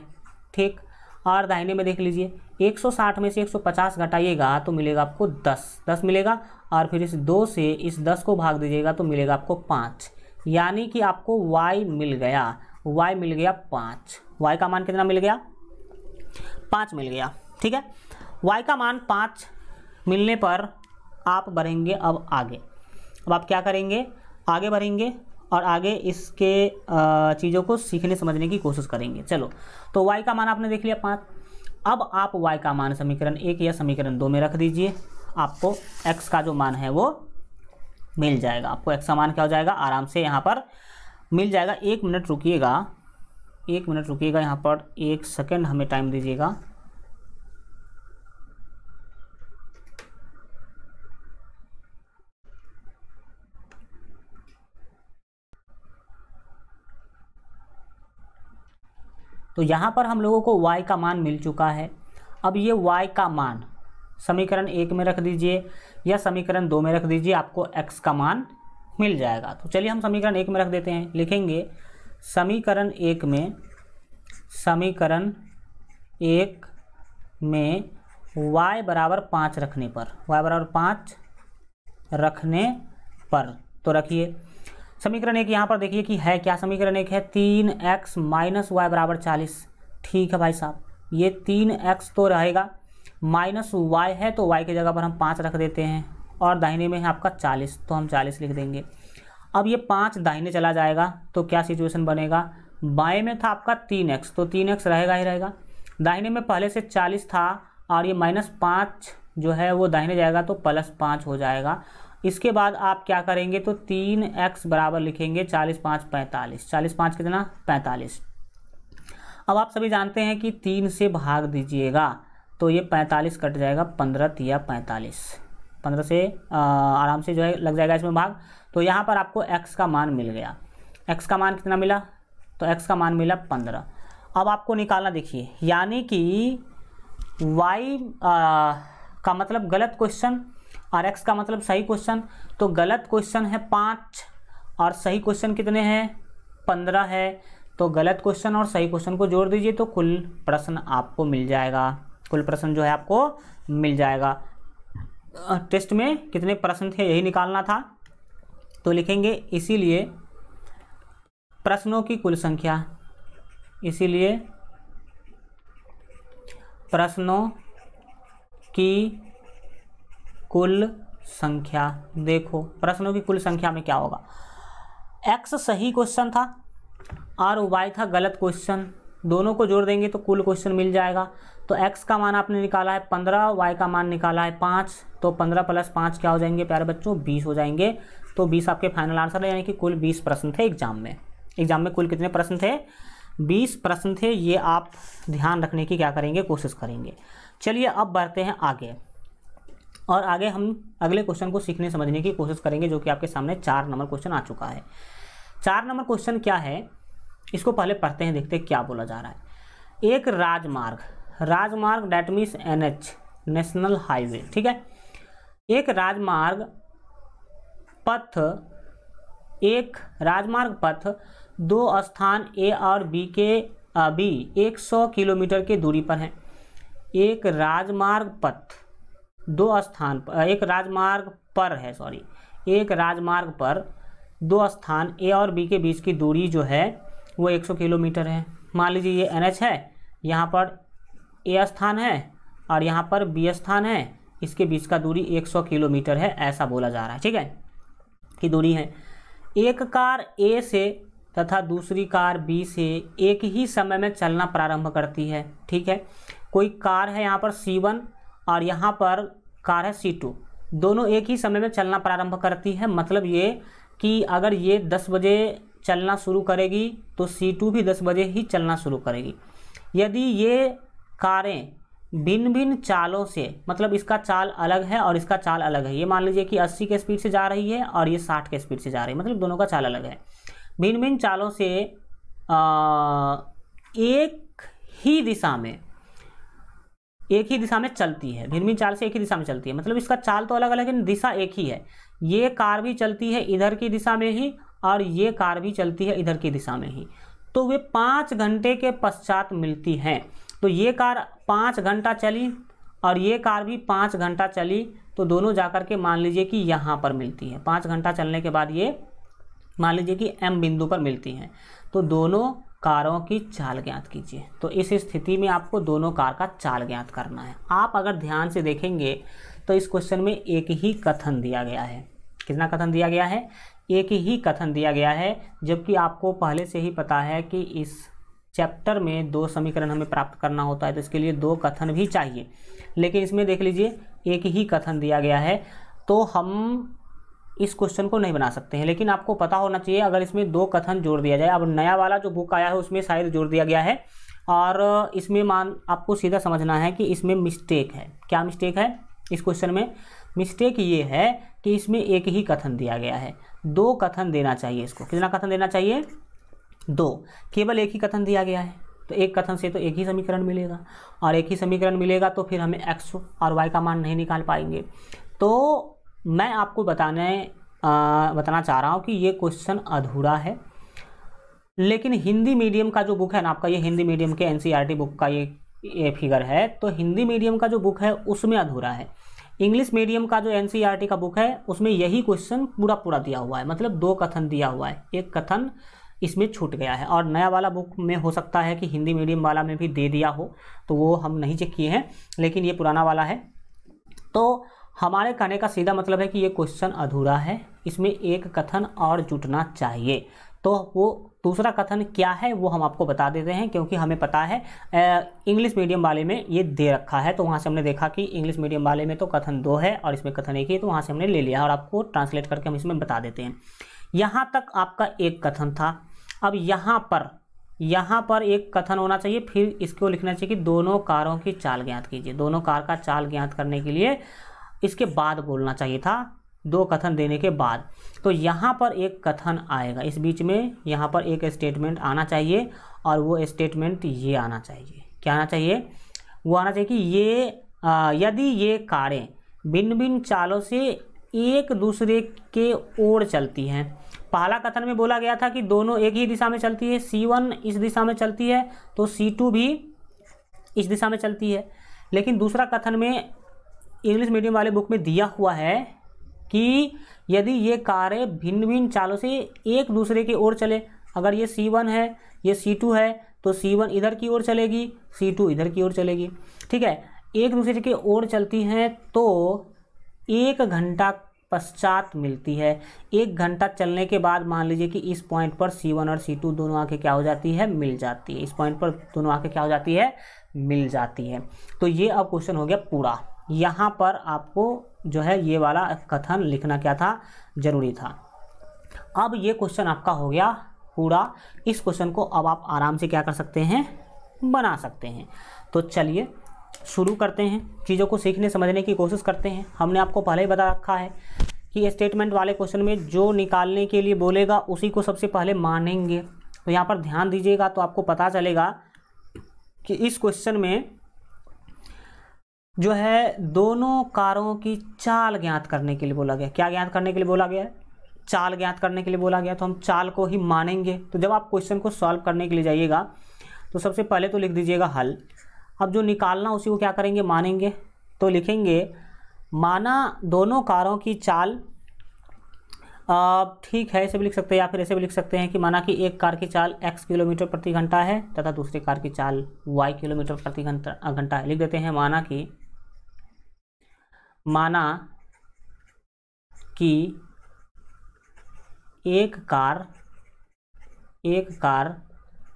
Speaker 1: ठीक। और दाहिने में देख लीजिए, 160 में से 150 घटाइएगा तो मिलेगा आपको 10 मिलेगा। और फिर इस 2 से इस 10 को भाग दीजिएगा तो मिलेगा आपको 5, यानी कि आपको y मिल गया। y मिल गया 5। y का मान कितना मिल गया? 5 मिल गया। ठीक है। y का मान 5 मिलने पर आप बढ़ेंगे अब आगे। अब आप क्या करेंगे? आगे बढ़ेंगे और आगे इसके चीज़ों को सीखने समझने की कोशिश करेंगे। चलो, तो y का मान आपने देख लिया 5। अब आप y का मान समीकरण 1 या समीकरण 2 में रख दीजिए। आपको x का जो मान है वो मिल जाएगा। आपको x का मान क्या हो जाएगा? आराम से यहाँ पर मिल जाएगा। 1 मिनट रुकिएगा, 1 मिनट रुकिएगा, यहाँ पर 1 सेकंड हमें टाइम दीजिएगा। तो यहाँ पर हम लोगों को y का मान मिल चुका है। अब ये y का मान समीकरण 1 में रख दीजिए या समीकरण 2 में रख दीजिए, आपको x का मान मिल जाएगा। तो चलिए हम समीकरण 1 में रख देते हैं। लिखेंगे समीकरण 1 में y बराबर 5 रखने पर, y बराबर 5 रखने पर, तो रखिए समीकरण 1 यहाँ पर देखिए कि है क्या। समीकरण 1 है 3x - y बराबर 40। ठीक है भाई साहब, ये 3x तो रहेगा, -y है तो y की जगह पर हम 5 रख देते हैं। और दाहिने में है आपका 40, तो हम 40 लिख देंगे। अब ये 5 दाहिने चला जाएगा तो क्या सिचुएशन बनेगा? बाएं में था आपका 3x, तो 3x रहेगा ही रहेगा। दाहिने में पहले से 40 था और ये -5 जो है वो दाहिने जाएगा तो +5 हो जाएगा। इसके बाद आप क्या करेंगे? तो 3x बराबर लिखेंगे 40 5 45। 40 5 कितना? 45। अब आप सभी जानते हैं कि 3 से भाग दीजिएगा तो ये 45 कट जाएगा, 15 तिया 45। 15 से आराम से जो है लग जाएगा इसमें भाग। तो यहाँ पर आपको x का मान मिल गया। x का मान कितना मिला? तो x का मान मिला 15। अब आपको निकालना देखिए, यानी कि y का मतलब गलत क्वेश्चन और x का मतलब सही क्वेश्चन। तो गलत क्वेश्चन है 5 और सही क्वेश्चन कितने हैं? 15 है। तो गलत क्वेश्चन और सही क्वेश्चन को जोड़ दीजिए तो कुल प्रश्न आपको मिल जाएगा। कुल प्रश्न जो है आपको मिल जाएगा। टेस्ट में कितने प्रश्न थे यही निकालना था। तो लिखेंगे इसीलिए प्रश्नों की कुल संख्या, इसीलिए प्रश्नों की कुल संख्या। देखो प्रश्नों की कुल संख्या में क्या होगा? x सही क्वेश्चन था और y था गलत क्वेश्चन। दोनों को जोड़ देंगे तो कुल क्वेश्चन मिल जाएगा। तो x का मान आपने निकाला है 15, y का मान निकाला है 5, तो 15 + 5 क्या हो जाएंगे प्यारे बच्चों, 20 हो जाएंगे। तो 20 आपके फाइनल आंसर है, यानी कि कुल 20 प्रश्न थे एग्जाम में। एग्जाम में कुल कितने प्रश्न थे, 20 प्रश्न थे। ये आप ध्यान रखने की क्या करेंगे, कोशिश करेंगे। चलिए अब बढ़ते हैं आगे, और आगे हम अगले क्वेश्चन को सीखने समझने की कोशिश करेंगे, जो कि आपके सामने 4 नंबर क्वेश्चन आ चुका है। 4 नंबर क्वेश्चन क्या है, इसको पहले पढ़ते हैं, देखते हैं क्या बोला जा रहा है। एक राजमार्ग that means NH, national highway, ठीक है। एक राजमार्ग पथ 2 स्थान A और B के 100 किलोमीटर की दूरी पर है। एक राजमार्ग पर 2 स्थान A और B के बीच की दूरी जो है वो 100 किलोमीटर है। मान लीजिए ये NH है, यहाँ पर A स्थान है और यहाँ पर B स्थान है, इसके बीच का दूरी 100 किलोमीटर है, ऐसा बोला जा रहा है, ठीक है, की दूरी है। एक कार A से तथा दूसरी कार B से एक ही समय में चलना प्रारंभ करती है, ठीक है। कोई कार है यहाँ पर C1 और यहाँ पर कार है C2, दोनों एक ही समय में चलना प्रारंभ करती है। मतलब ये कि अगर ये 10 बजे चलना शुरू करेगी तो C2 भी 10 बजे ही चलना शुरू करेगी। यदि ये कारें भिन्न भिन्न चालों से, मतलब इसका चाल अलग है और इसका चाल अलग है, ये मान लीजिए कि 80 के स्पीड से जा रही है और ये 60 के स्पीड से जा रही है, मतलब दोनों का चाल अलग है। भिन्न भिन्न चालों से एक ही दिशा में चलती है, भिन्न भिन्न चाल से एक ही दिशा में चलती है, मतलब इसका चाल तो अलग अलग है, दिशा एक ही है। ये कार भी चलती है इधर की दिशा में ही और ये कार भी चलती है इधर की दिशा में ही, तो वे 5 घंटे के पश्चात मिलती हैं। तो ये कार 5 घंटा चली और ये कार भी 5 घंटा चली, तो दोनों जाकर के मान लीजिए कि यहाँ पर मिलती है। 5 घंटा चलने के बाद ये मान लीजिए कि M बिंदु पर मिलती हैं, तो दोनों कारों की चाल ज्ञात कीजिए। तो इस स्थिति में आपको दोनों कार का चाल ज्ञात करना है। आप अगर ध्यान से देखेंगे तो इस क्वेश्चन में एक ही कथन दिया गया है। कितना कथन दिया गया है, एक ही कथन दिया गया है, जबकि आपको पहले से ही पता है कि इस चैप्टर में 2 समीकरण हमें प्राप्त करना होता है, तो इसके लिए 2 कथन भी चाहिए। लेकिन इसमें देख लीजिए एक ही कथन दिया गया है, तो हम इस क्वेश्चन को नहीं बना सकते हैं। लेकिन आपको पता होना चाहिए अगर इसमें 2 कथन जोड़ दिया जाए, अब नया वाला जो बुक आया है उसमें शायद जोड़ दिया गया है, और इसमें आपको सीधा समझना है कि इसमें मिस्टेक है। क्या मिस्टेक है इस क्वेश्चन में? मिस्टेक ये है कि इसमें एक ही कथन दिया गया है, 2 कथन देना चाहिए इसको। कितना कथन देना चाहिए? 2। केवल एक ही कथन दिया गया है, तो एक कथन से तो एक ही समीकरण मिलेगा, और एक ही समीकरण मिलेगा तो फिर हमें x और y का मान नहीं निकाल पाएंगे। तो मैं आपको बताना चाह रहा हूँ कि ये क्वेश्चन अधूरा है। लेकिन हिंदी मीडियम का जो बुक है ना आपका, ये हिंदी मीडियम के NCERT बुक का ये फिगर है, तो हिंदी मीडियम का जो बुक है उसमें अधूरा है। इंग्लिश मीडियम का जो NCERT का बुक है उसमें यही क्वेश्चन पूरा दिया हुआ है, मतलब 2 कथन दिया हुआ है, एक कथन इसमें छूट गया है। और नया वाला बुक में हो सकता है कि हिंदी मीडियम वाला में भी दे दिया हो, तो वो हम नहीं चेक किए हैं, लेकिन ये पुराना वाला है। तो हमारे कहने का सीधा मतलब है कि ये क्वेश्चन अधूरा है, इसमें एक कथन और जुटना चाहिए। तो वो दूसरा कथन क्या है वो हम आपको बता देते हैं, क्योंकि हमें पता है इंग्लिश मीडियम वाले में ये दे रखा है, तो वहाँ से हमने देखा कि इंग्लिश मीडियम वाले में तो कथन 2 है और इसमें कथन 1 ही है, तो वहाँ से हमने ले लिया और आपको ट्रांसलेट करके हम इसमें बता देते हैं। यहाँ तक आपका एक कथन था। अब यहाँ पर एक कथन होना चाहिए, फिर इसको लिखना चाहिए कि दोनों कारों की चाल ज्ञात कीजिए। दोनों कार का चाल ज्ञात करने के लिए इसके बाद बोलना चाहिए था, 2 कथन देने के बाद। तो यहाँ पर एक कथन आएगा, इस बीच में यहाँ पर एक स्टेटमेंट आना चाहिए, और वो स्टेटमेंट ये आना चाहिए। क्या आना चाहिए? वो आना चाहिए कि यदि ये कारें भिन्न भिन्न चालों से एक दूसरे के ओर चलती हैं। पहला कथन में बोला गया था कि दोनों एक ही दिशा में चलती है, C1 इस दिशा में चलती है तो C2 भी इस दिशा में चलती है। लेकिन दूसरा कथन में इंग्लिश मीडियम वाले बुक में दिया हुआ है कि यदि ये कारें भिन्न भिन्न चालों से एक दूसरे की ओर चले, अगर ये C1 है ये C2 है तो C1 इधर की ओर चलेगी, C2 इधर की ओर चलेगी, ठीक है। एक दूसरे की ओर चलती हैं तो 1 घंटा पश्चात मिलती है। 1 घंटा चलने के बाद मान लीजिए कि इस पॉइंट पर C1 और C2 दोनों आके क्या हो जाती है, मिल जाती है। इस पॉइंट पर दोनों आके क्या हो जाती है, मिल जाती है। तो ये अब क्वेश्चन हो गया पूरा। यहाँ पर आपको जो है ये वाला कथन लिखना क्या था, जरूरी था। अब ये क्वेश्चन आपका हो गया पूरा। इस क्वेश्चन को अब आप आराम से क्या कर सकते हैं, बना सकते हैं। तो चलिए शुरू करते हैं, चीज़ों को सीखने समझने की कोशिश करते हैं। हमने आपको पहले ही बता रखा है कि स्टेटमेंट वाले क्वेश्चन में जो निकालने के लिए बोलेगा उसी को सबसे पहले मानेंगे। तो यहाँ पर ध्यान दीजिएगा तो आपको पता चलेगा कि इस क्वेश्चन में जो है दोनों कारों की चाल ज्ञात करने के लिए बोला गया। क्या ज्ञात करने के लिए बोला गया है, चाल ज्ञात करने के लिए बोला गया। तो हम चाल को ही मानेंगे। तो जब आप क्वेश्चन को सॉल्व करने के लिए जाइएगा तो सबसे पहले तो लिख दीजिएगा हल। अब जो निकालना उसी को क्या करेंगे, मानेंगे। तो लिखेंगे माना दोनों कारों की चाल, ठीक है ऐसे भी लिख सकते हैं या फिर ऐसे भी लिख सकते हैं कि माना कि एक कार की चाल x किलोमीटर प्रति घंटा है तथा दूसरी कार की चाल y किलोमीटर प्रति घंटा है। लिख देते हैं माना कि एक कार की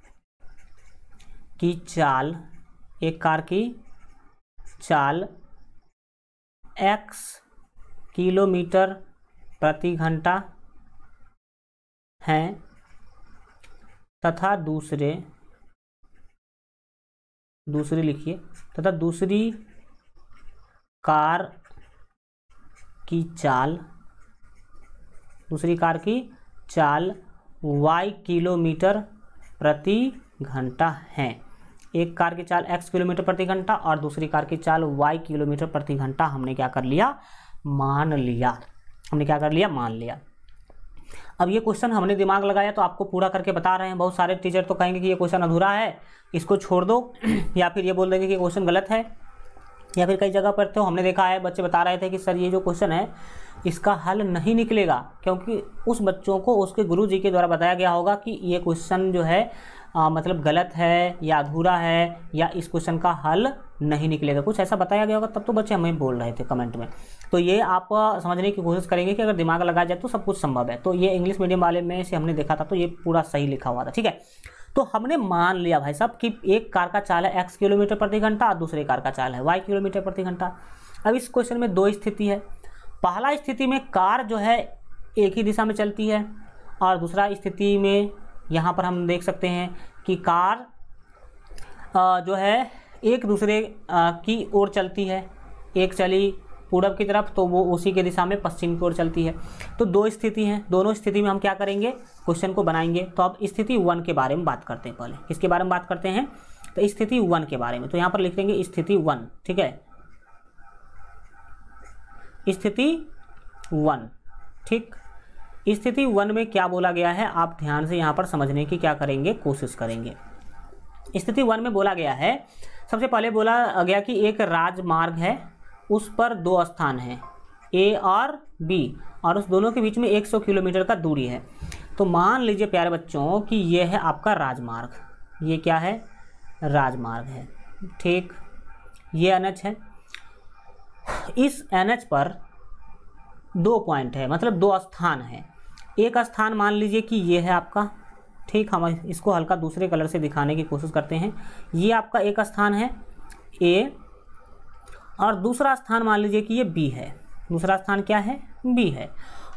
Speaker 1: चाल x किलोमीटर प्रति घंटा है तथा दूसरी लिखिए, तथा दूसरी कार की चाल y किलोमीटर प्रति घंटा है। एक कार की चाल x किलोमीटर प्रति घंटा और दूसरी कार की चाल y किलोमीटर प्रति घंटा हमने क्या कर लिया, मान लिया। मान लिया। अब ये क्वेश्चन हमने दिमाग लगाया तो आपको पूरा करके बता रहे हैं। बहुत सारे टीचर तो कहेंगे कि ये क्वेश्चन अधूरा है, इसको छोड़ दो, या फिर ये बोल देंगे कि क्वेश्चन गलत है। या फिर कई जगह पर तो हमने देखा है बच्चे बता रहे थे कि सर ये जो क्वेश्चन है इसका हल नहीं निकलेगा, क्योंकि उस बच्चों को उसके गुरुजी के द्वारा बताया गया होगा कि ये क्वेश्चन जो है मतलब गलत है या अधूरा है या इस क्वेश्चन का हल नहीं निकलेगा, कुछ ऐसा बताया गया होगा। तब तो बच्चे हमें बोल रहे थे कमेंट में। तो ये आप समझने की कोशिश करेंगे कि अगर दिमाग लगाया जाए तो सब कुछ संभव है। तो ये इंग्लिश मीडियम वाले में से हमने देखा था तो ये पूरा सही लिखा हुआ था, ठीक है। तो हमने मान लिया भाई साहब कि एक कार का चाल है x किलोमीटर प्रति घंटा और दूसरी कार का चाल है y किलोमीटर प्रति घंटा। अब इस क्वेश्चन में दो स्थिति है। पहला स्थिति में कार जो है एक ही दिशा में चलती है और दूसरा स्थिति में यहाँ पर हम देख सकते हैं कि कार जो है एक दूसरे की ओर चलती है। एक चली पूरब की तरफ तो वो उसी के दिशा में पश्चिम की ओर चलती है। तो दो स्थिति हैं, दोनों स्थिति में हम क्या करेंगे, क्वेश्चन को बनाएंगे। तो अब स्थिति 1 के बारे में बात करते हैं। पहले किसके बारे में बात करते हैं, तो स्थिति 1 के बारे में। तो यहाँ पर लिख देंगे स्थिति 1, ठीक है, स्थिति 1, ठीक। स्थिति 1 में क्या बोला गया है आप ध्यान से यहाँ पर समझने की क्या करेंगे, कोशिश करेंगे। स्थिति 1 में बोला गया है, सबसे पहले बोला गया कि एक राजमार्ग है, उस पर दो स्थान हैं A और B और उस दोनों के बीच में 100 किलोमीटर का दूरी है। तो मान लीजिए प्यारे बच्चों कि ये है आपका राजमार्ग। ये क्या है, राजमार्ग है, ठीक। ये NH है। इस NH पर 2 पॉइंट है, मतलब 2 स्थान है। एक स्थान मान लीजिए कि ये है आपका, ठीक। हम इसको हल्का दूसरे कलर से दिखाने की कोशिश करते हैं। ये आपका एक स्थान है A और दूसरा स्थान मान लीजिए कि ये B है। दूसरा स्थान क्या है, B है।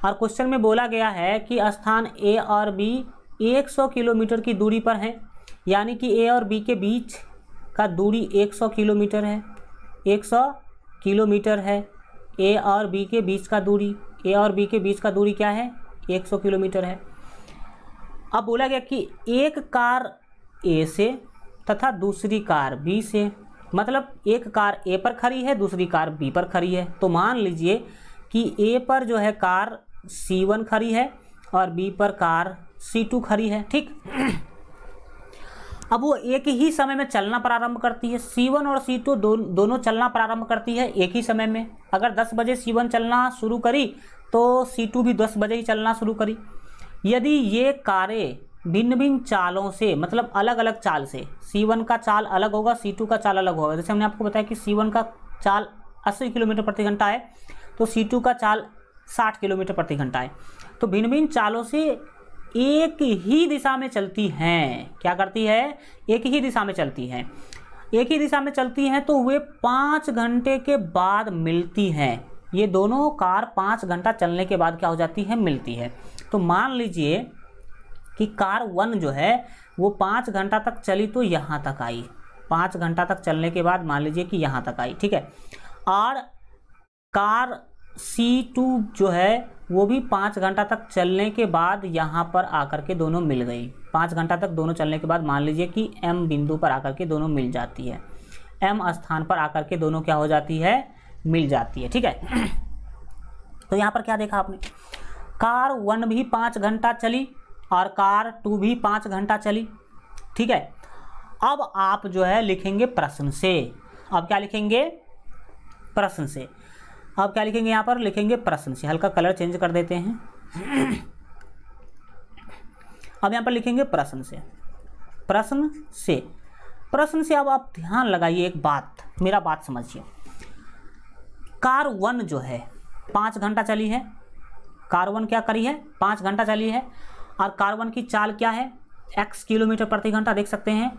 Speaker 1: और क्वेश्चन में बोला गया है कि स्थान A और B 100 किलोमीटर की दूरी पर है, यानी कि A और B के बीच का दूरी 100 किलोमीटर है। 100 किलोमीटर है A और B के बीच का दूरी। A और B के बीच का दूरी क्या है, 100 किलोमीटर है। अब बोला गया कि एक कार A से तथा दूसरी कार B से, मतलब एक कार A पर खड़ी है, दूसरी कार B पर खड़ी है। तो मान लीजिए कि A पर जो है कार C1 खड़ी है और B पर कार C2 खड़ी है, ठीक। अब वो एक ही समय में चलना प्रारंभ करती है। C1 और C2 दोनों चलना प्रारंभ करती है एक ही समय में। अगर 10 बजे C1 चलना शुरू करी तो C2 भी 10 बजे ही चलना शुरू करी। यदि ये कारें भिन्न भिन्न चालों से, मतलब अलग अलग चाल से, C1 का चाल अलग होगा, C2 का चाल अलग होगा। जैसे हमने आपको बताया कि C1 का चाल 80 किलोमीटर प्रति घंटा है तो C2 का चाल 60 किलोमीटर प्रति घंटा है। तो भिन्न भिन्न चालों से एक ही दिशा में चलती हैं। क्या करती है? एक ही दिशा में चलती हैं। एक ही दिशा में चलती हैं तो वे 5 घंटे के बाद मिलती हैं। ये दोनों कार 5 घंटा चलने के बाद क्या हो जाती है? मिलती है। तो मान लीजिए कि कार 1 जो है वो 5 घंटा तक चली तो यहाँ तक आई। 5 घंटा तक चलने के बाद मान लीजिए कि यहाँ तक आई, ठीक है। और कार C2 जो है वो भी 5 घंटा तक चलने के बाद यहाँ पर आकर के दोनों मिल गई। 5 घंटा तक दोनों चलने के बाद मान लीजिए कि M बिंदु पर आकर के दोनों मिल जाती है। M स्थान पर आकर के दोनों क्या हो जाती है? मिल जाती है, ठीक है। तो यहाँ पर क्या देखा आपने? कार 1 भी 5 घंटा चली और कार 2 भी 5 घंटा चली, ठीक है। अब आप जो है लिखेंगे प्रश्न से। अब क्या लिखेंगे? प्रश्न से। अब क्या लिखेंगे? यहाँ पर लिखेंगे प्रश्न से। हल्का कलर चेंज कर देते हैं। अब यहाँ पर लिखेंगे प्रश्न से। प्रश्न से, प्रश्न से। अब आप ध्यान लगाइए एक बात, मेरा बात समझिए। कार 1 जो है 5 घंटा चली है। कार 1 क्या करी है? 5 घंटा चली है। और कार 1 की चाल क्या है? x किलोमीटर प्रति घंटा। देख सकते हैं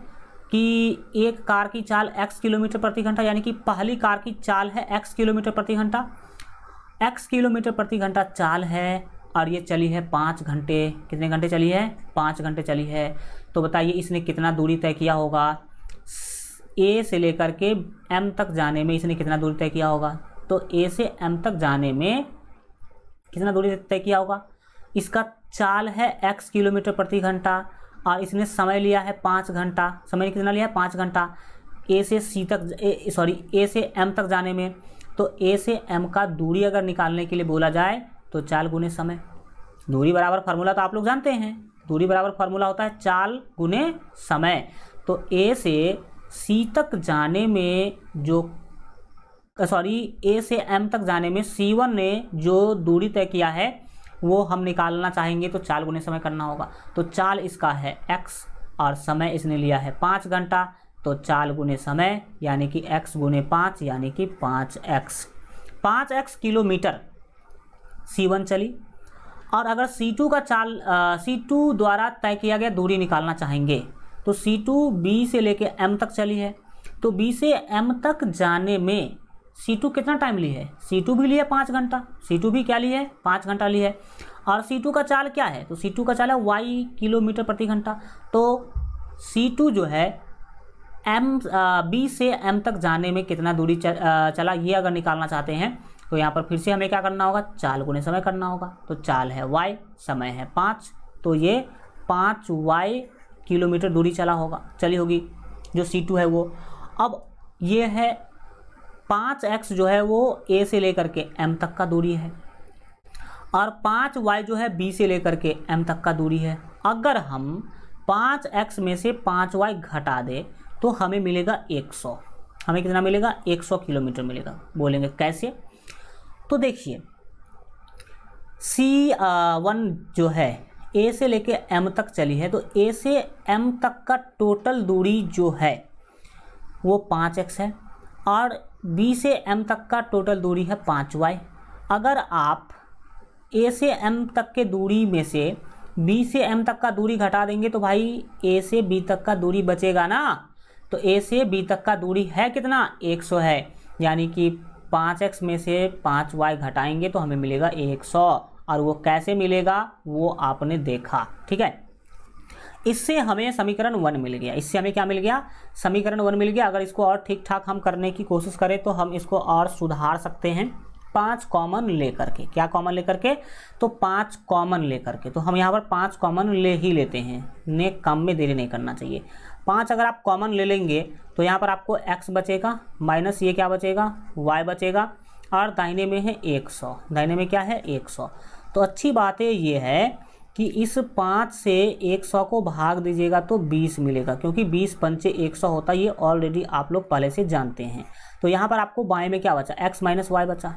Speaker 1: कि एक कार की चाल x किलोमीटर प्रति घंटा, यानी कि पहली कार की चाल है x किलोमीटर प्रति घंटा। x किलोमीटर प्रति घंटा चाल है और ये चली है 5 घंटे। कितने घंटे चली है? 5 घंटे चली है। तो बताइए इसने कितना दूरी तय किया होगा? A से लेकर के M तक जाने में इसने कितना दूरी तय किया होगा? तो A से M तक जाने में कितना दूरी तय किया होगा? इसका चाल है x किलोमीटर प्रति घंटा और इसने समय लिया है 5 घंटा। समय कितना लिया है? 5 घंटा। A से M तक जाने में, तो A से M का दूरी अगर निकालने के लिए बोला जाए तो चाल गुने समय। दूरी बराबर फार्मूला तो आप लोग जानते हैं। दूरी बराबर फार्मूला होता है चाल गुने समय। तो A से C तक जाने में A से M तक जाने में C1 ने जो दूरी तय किया है वो हम निकालना चाहेंगे तो चाल गुने समय करना होगा। तो चाल इसका है x और समय इसने लिया है 5 घंटा। तो चाल गुने समय यानी कि x गुने 5 यानी कि 5x। 5x किलोमीटर C1 चली। और अगर C2 का चाल C2 द्वारा तय किया गया दूरी निकालना चाहेंगे तो C2 B से लेके M तक चली है। तो B से M तक जाने में C2 कितना टाइम ली है? C2 भी लिया 5 घंटा। C2 भी क्या ली है? 5 घंटा ली है। और C2 का चाल क्या है? तो C2 का चाल है y किलोमीटर प्रति घंटा। तो C2 जो है B से M तक जाने में कितना दूरी चला, ये अगर निकालना चाहते हैं तो यहाँ पर फिर से हमें क्या करना होगा? चाल गुने समय करना होगा। तो चाल है y, समय है 5, तो ये 5y किलोमीटर दूरी चली होगी जो C2 है वो। अब ये है 5x जो है वो A से लेकर के M तक का दूरी है और 5y जो है B से लेकर के M तक का दूरी है। अगर हम 5x में से 5y घटा दें तो हमें मिलेगा 100। हमें कितना मिलेगा? 100 किलोमीटर मिलेगा। बोलेंगे कैसे? तो देखिए C1 जो है A से लेके M तक चली है, तो A से M तक का टोटल दूरी जो है वो 5x है और B से M तक का टोटल दूरी है 5y। अगर आप A से M तक के दूरी में से B से M तक का दूरी घटा देंगे तो भाई A से B तक का दूरी बचेगा ना। तो A से B तक का दूरी है कितना? 100 है। यानी कि 5x में से 5y घटाएंगे तो हमें मिलेगा 100। और वो कैसे मिलेगा वो आपने देखा, ठीक है। इससे हमें समीकरण 1 मिल गया। इससे हमें क्या मिल गया? समीकरण 1 मिल गया। अगर इसको और ठीक ठाक हम करने की कोशिश करें तो हम इसको और सुधार सकते हैं 5 कॉमन लेकर के। क्या कॉमन लेकर के? तो 5 कॉमन लेकर के। तो हम यहाँ पर 5 कॉमन ले ही लेते हैं, ने काम में देरी नहीं करना चाहिए। 5 अगर आप कॉमन ले लेंगे तो यहाँ पर आपको x बचेगा माइनस ये क्या बचेगा? y बचेगा और दाहिने में है 100। दाहिने में क्या है? 100। तो अच्छी बात ये है कि इस 5 से 100 को भाग दीजिएगा तो 20 मिलेगा, क्योंकि 20 पंचे 100 होता है। ये ऑलरेडी आप लोग पहले से जानते हैं। तो यहाँ पर आपको बाएं में क्या बचा? x माइनस वाई बचा।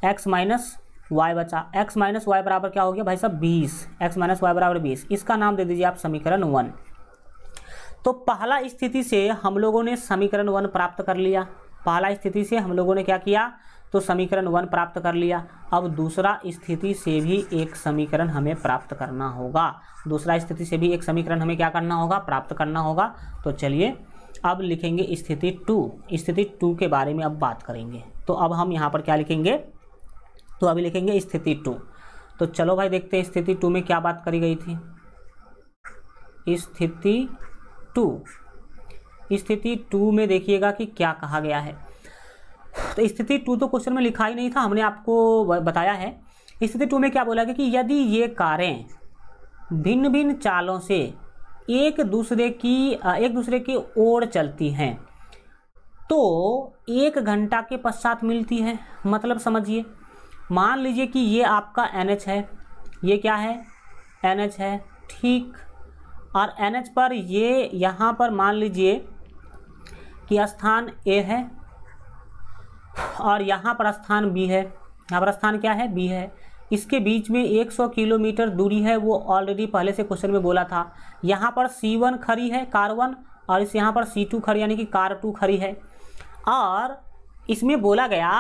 Speaker 1: x माइनस वाई बचा। x माइनस वाई बराबर क्या हो गया भाई साहब? 20। x माइनस वाई बराबर 20। इसका नाम दे दीजिए आप समीकरण 1। तो पहला स्थिति से हम लोगों ने समीकरण 1 प्राप्त कर लिया। पहला स्थिति से हम लोगों ने क्या किया? तो समीकरण 1 प्राप्त कर लिया। अब दूसरा स्थिति से भी एक समीकरण हमें प्राप्त करना होगा, दूसरा स्थिति से भी एक समीकरण हमें क्या करना होगा, प्राप्त करना होगा। तो चलिए अब लिखेंगे स्थिति 2। स्थिति 2 के बारे में अब बात करेंगे। तो अब हम यहाँ पर क्या लिखेंगे, तो अभी लिखेंगे स्थिति 2। तो चलो भाई देखते हैं स्थिति 2 में क्या बात करी गई थी। स्थिति 2 में देखिएगा कि क्या कहा गया है। तो स्थिति 2 तो क्वेश्चन में लिखा ही नहीं था, हमने आपको बताया है। स्थिति 2 में क्या बोला गया कि यदि ये कारें भिन्न भिन्न चालों से एक दूसरे की ओर चलती हैं तो 1 घंटा के पश्चात मिलती है। मतलब समझिए, मान लीजिए कि ये आपका NH है, ये क्या है, NH है, ठीक। और NH पर ये यहाँ पर मान लीजिए कि स्थान A है और यहाँ पर स्थान B है। यहाँ पर स्थान क्या है, B है। इसके बीच में 100 किलोमीटर दूरी है, वो ऑलरेडी पहले से क्वेश्चन में बोला था। यहाँ पर C1 खड़ी है, कार 1, और इस यहाँ पर C2 खड़ी यानी कि कार 2 खड़ी है। और इसमें बोला गया,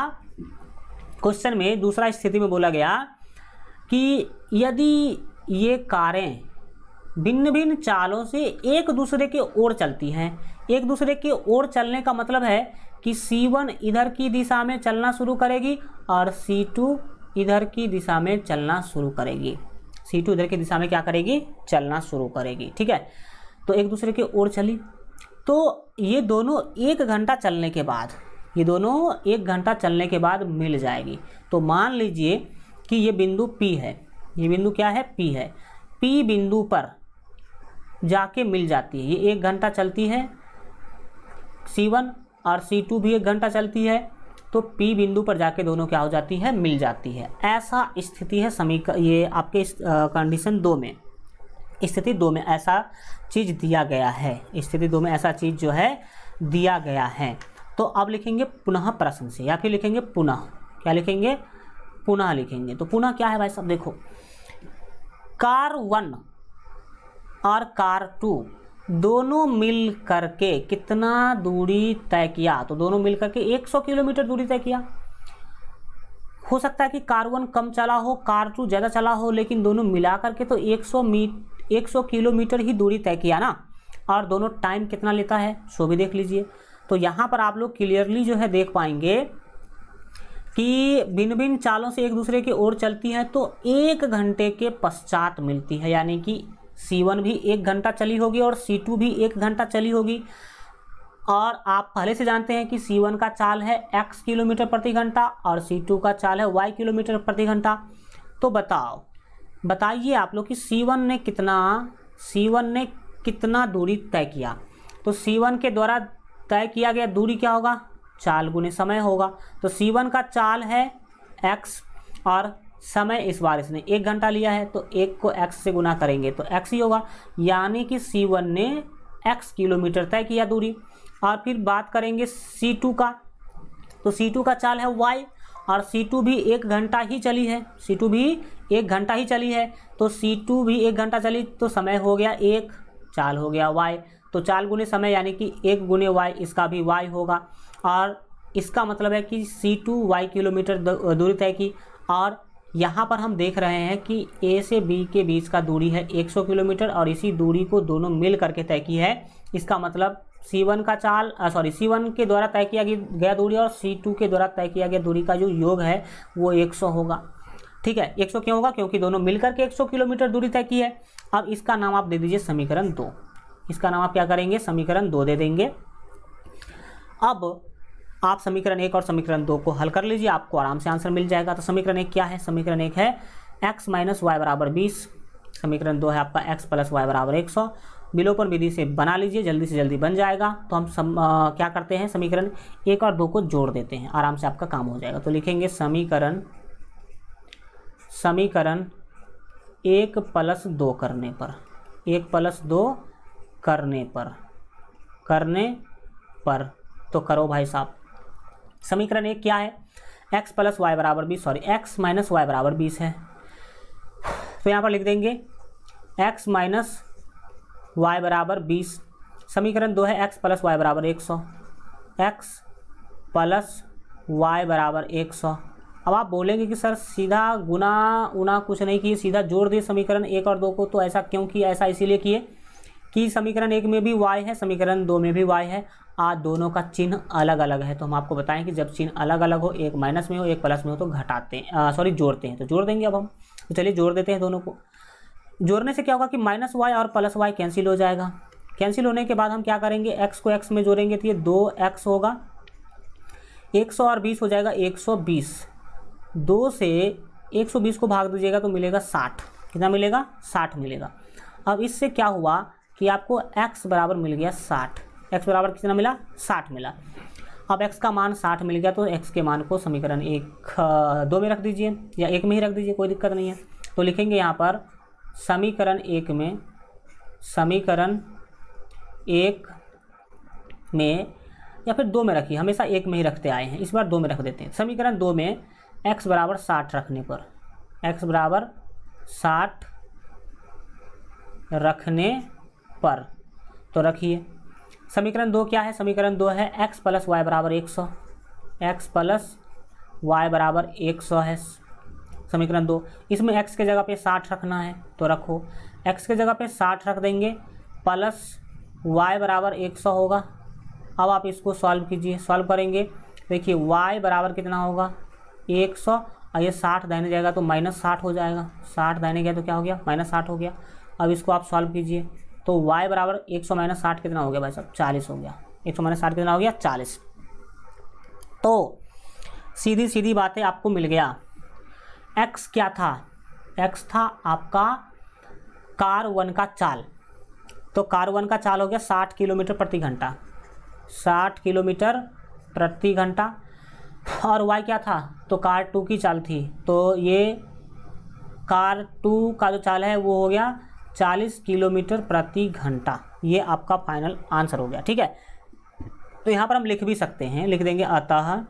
Speaker 1: क्वेश्चन में दूसरा स्थिति में बोला गया कि यदि ये कारें भिन्न भिन्न चालों से एक दूसरे के ओर चलती हैं, एक दूसरे के ओर चलने का मतलब है कि C1 इधर की दिशा में चलना शुरू करेगी और C2 इधर की दिशा में चलना शुरू करेगी। C2 इधर की दिशा में क्या करेगी, चलना शुरू करेगी, ठीक है। तो एक दूसरे के ओर चली, तो ये दोनों 1 घंटा चलने के बाद, ये दोनों 1 घंटा चलने के बाद मिल जाएगी। तो मान लीजिए कि ये बिंदु P है, ये बिंदु क्या है, P है। P बिंदु पर जाके मिल जाती है। ये 1 घंटा चलती है C1 और C2 भी 1 घंटा चलती है, तो P बिंदु पर जाके दोनों क्या हो जाती है, मिल जाती है। ऐसा स्थिति है ये आपके कंडीशन 2 में, स्थिति 2 में ऐसा चीज़ दिया गया है। स्थिति 2 में ऐसा चीज़ जो है दिया गया है। तो अब लिखेंगे पुनः प्रश्न से, या फिर लिखेंगे पुनः, क्या लिखेंगे, पुनः लिखेंगे। तो पुनः क्या है भाई साहब, देखो कार 1 और कार 2 दोनों मिल करके कितना दूरी तय किया, तो दोनों मिल करके 100 किलोमीटर दूरी तय किया। हो सकता है कि कार 1 कम चला हो, कार 2 ज़्यादा चला हो, लेकिन दोनों मिला करके तो 100 किलोमीटर ही दूरी तय किया ना। और दोनों टाइम कितना लेता है सो भी देख लीजिए। तो यहाँ पर आप लोग क्लियरली जो है देख पाएंगे कि भिन्न भिन्न चालों से एक दूसरे की ओर चलती हैं तो 1 घंटे के पश्चात मिलती है, यानी कि C1 भी 1 घंटा चली होगी और C2 भी 1 घंटा चली होगी। और आप पहले से जानते हैं कि C1 का चाल है x किलोमीटर प्रति घंटा और C2 का चाल है y किलोमीटर प्रति घंटा। तो बताइए आप लोग कि C1 ने कितना दूरी तय किया। तो C1 के द्वारा तय किया गया दूरी क्या होगा, चाल गुने समय होगा। तो C1 का चाल है x और समय इस बार इसने 1 घंटा लिया है, तो 1 को x से गुना करेंगे तो x ही होगा, यानी कि C1 ने x किलोमीटर तय किया दूरी। और फिर बात करेंगे C2 का, तो C2 का चाल है y और C2 भी 1 घंटा ही चली है, C2 भी 1 घंटा ही चली है। तो C2 भी 1 घंटा चली तो समय हो गया 1, चाल हो गया y। तो चाल गुने समय यानी कि 1 गुने y, इसका भी y होगा। और इसका मतलब है कि C2 y किलोमीटर दूरी तय की। और यहाँ पर हम देख रहे हैं कि A से B के बीच का दूरी है 100 किलोमीटर और इसी दूरी को दोनों मिल करके तय की है। इसका मतलब C1 के द्वारा तय किया गया दूरी और C2 के द्वारा तय किया गया दूरी का जो योग है वो 100 होगा। ठीक है, 100 क्यों होगा, क्योंकि दोनों मिल करके 100 किलोमीटर दूरी तय की है। अब इसका नाम आप दे दीजिए समीकरण 2। इसका नाम आप क्या करेंगे, समीकरण 2 दे देंगे। अब आप समीकरण 1 और समीकरण 2 को हल कर लीजिए, आपको आराम से आंसर मिल जाएगा। तो समीकरण 1 क्या है, समीकरण 1 है x माइनस वाई बराबर 20। समीकरण 2 है आपका x प्लस वाई बराबर 100। विलोपन विधि से बना लीजिए, जल्दी से जल्दी बन जाएगा। तो हम क्या करते हैं, समीकरण 1 और 2 को जोड़ देते हैं, आराम से आपका काम हो जाएगा। तो लिखेंगे समीकरण 1 प्लस 2 करने पर, 1 प्लस 2 करने पर तो करो भाई साहब। समीकरण 1 क्या है, x प्लस वाई बराबर 20, x माइनस वाई बराबर 20 है। तो यहाँ पर लिख देंगे x माइनस वाई बराबर 20। समीकरण 2 है x प्लस वाई बराबर 100, x प्लस y बराबर 100। अब आप बोलेंगे कि सर सीधा गुना उना कुछ नहीं किए, सीधा जोड़ दिए समीकरण 1 और 2 को, तो ऐसा क्यों किया? ऐसा इसीलिए किए कि समीकरण 1 में भी y है, समीकरण 2 में भी y है, आज दोनों का चिन्ह अलग अलग है। तो हम आपको बताएं कि जब चिन्ह अलग अलग हो, एक माइनस में हो एक प्लस में हो, तो घटाते हैं, जोड़ते हैं। तो जोड़ देंगे अब हम, तो चलिए जोड़ देते हैं दोनों को। जोड़ने से क्या होगा कि -y और +y कैंसिल हो जाएगा। कैंसिल होने के बाद हम क्या करेंगे, x को x में जोड़ेंगे तो ये 2x होगा, 100 और 20 हो जाएगा 120। 2 से 120 को भाग दीजिएगा तो मिलेगा 60। कितना मिलेगा? 60 मिलेगा। अब इससे क्या हुआ कि आपको x बराबर मिल गया 60। x बराबर कितना मिला? 60 मिला। अब x का मान 60 मिल गया तो x के मान को समीकरण 2 में रख दीजिए या 1 में ही रख दीजिए, कोई दिक्कत नहीं है। तो लिखेंगे यहाँ पर समीकरण 1 में या फिर 2 में रखिए, हमेशा 1 में ही रखते आए हैं, इस बार 2 में रख देते हैं। समीकरण 2 में x बराबर 60 रखने पर, x बराबर 60 रखने पर तो रखिए। समीकरण 2 क्या है? समीकरण 2 है x + y बराबर 100। x + y बराबर 100 है समीकरण 2। इसमें x के जगह पे 60 रखना है तो रखो, x के जगह पे 60 रख देंगे, प्लस y बराबर 100 होगा। अब आप इसको सॉल्व कीजिए, सॉल्व करेंगे देखिए y बराबर कितना होगा 100 और ये 60 दाहिने जाएगा तो -60 हो जाएगा, 60 दाहिने गया तो क्या हो गया? -60 हो गया। अब इसको आप सॉल्व कीजिए तो y बराबर 100 - 60 कितना हो गया भाई साहब? 40 हो गया। 100 - 60 कितना हो गया? 40। तो सीधी सीधी बातें आपको मिल गया। x क्या था? x था आपका कार 1 का चाल, तो कार 1 का चाल हो गया 60 किलोमीटर प्रति घंटा, 60 किलोमीटर प्रति घंटा। और y क्या था? तो कार 2 की चाल थी, तो ये कार 2 का जो चाल है वो हो गया 40 किलोमीटर प्रति घंटा। ये आपका फाइनल आंसर हो गया, ठीक है। तो यहाँ पर हम लिख भी सकते हैं, लिख देंगे अतः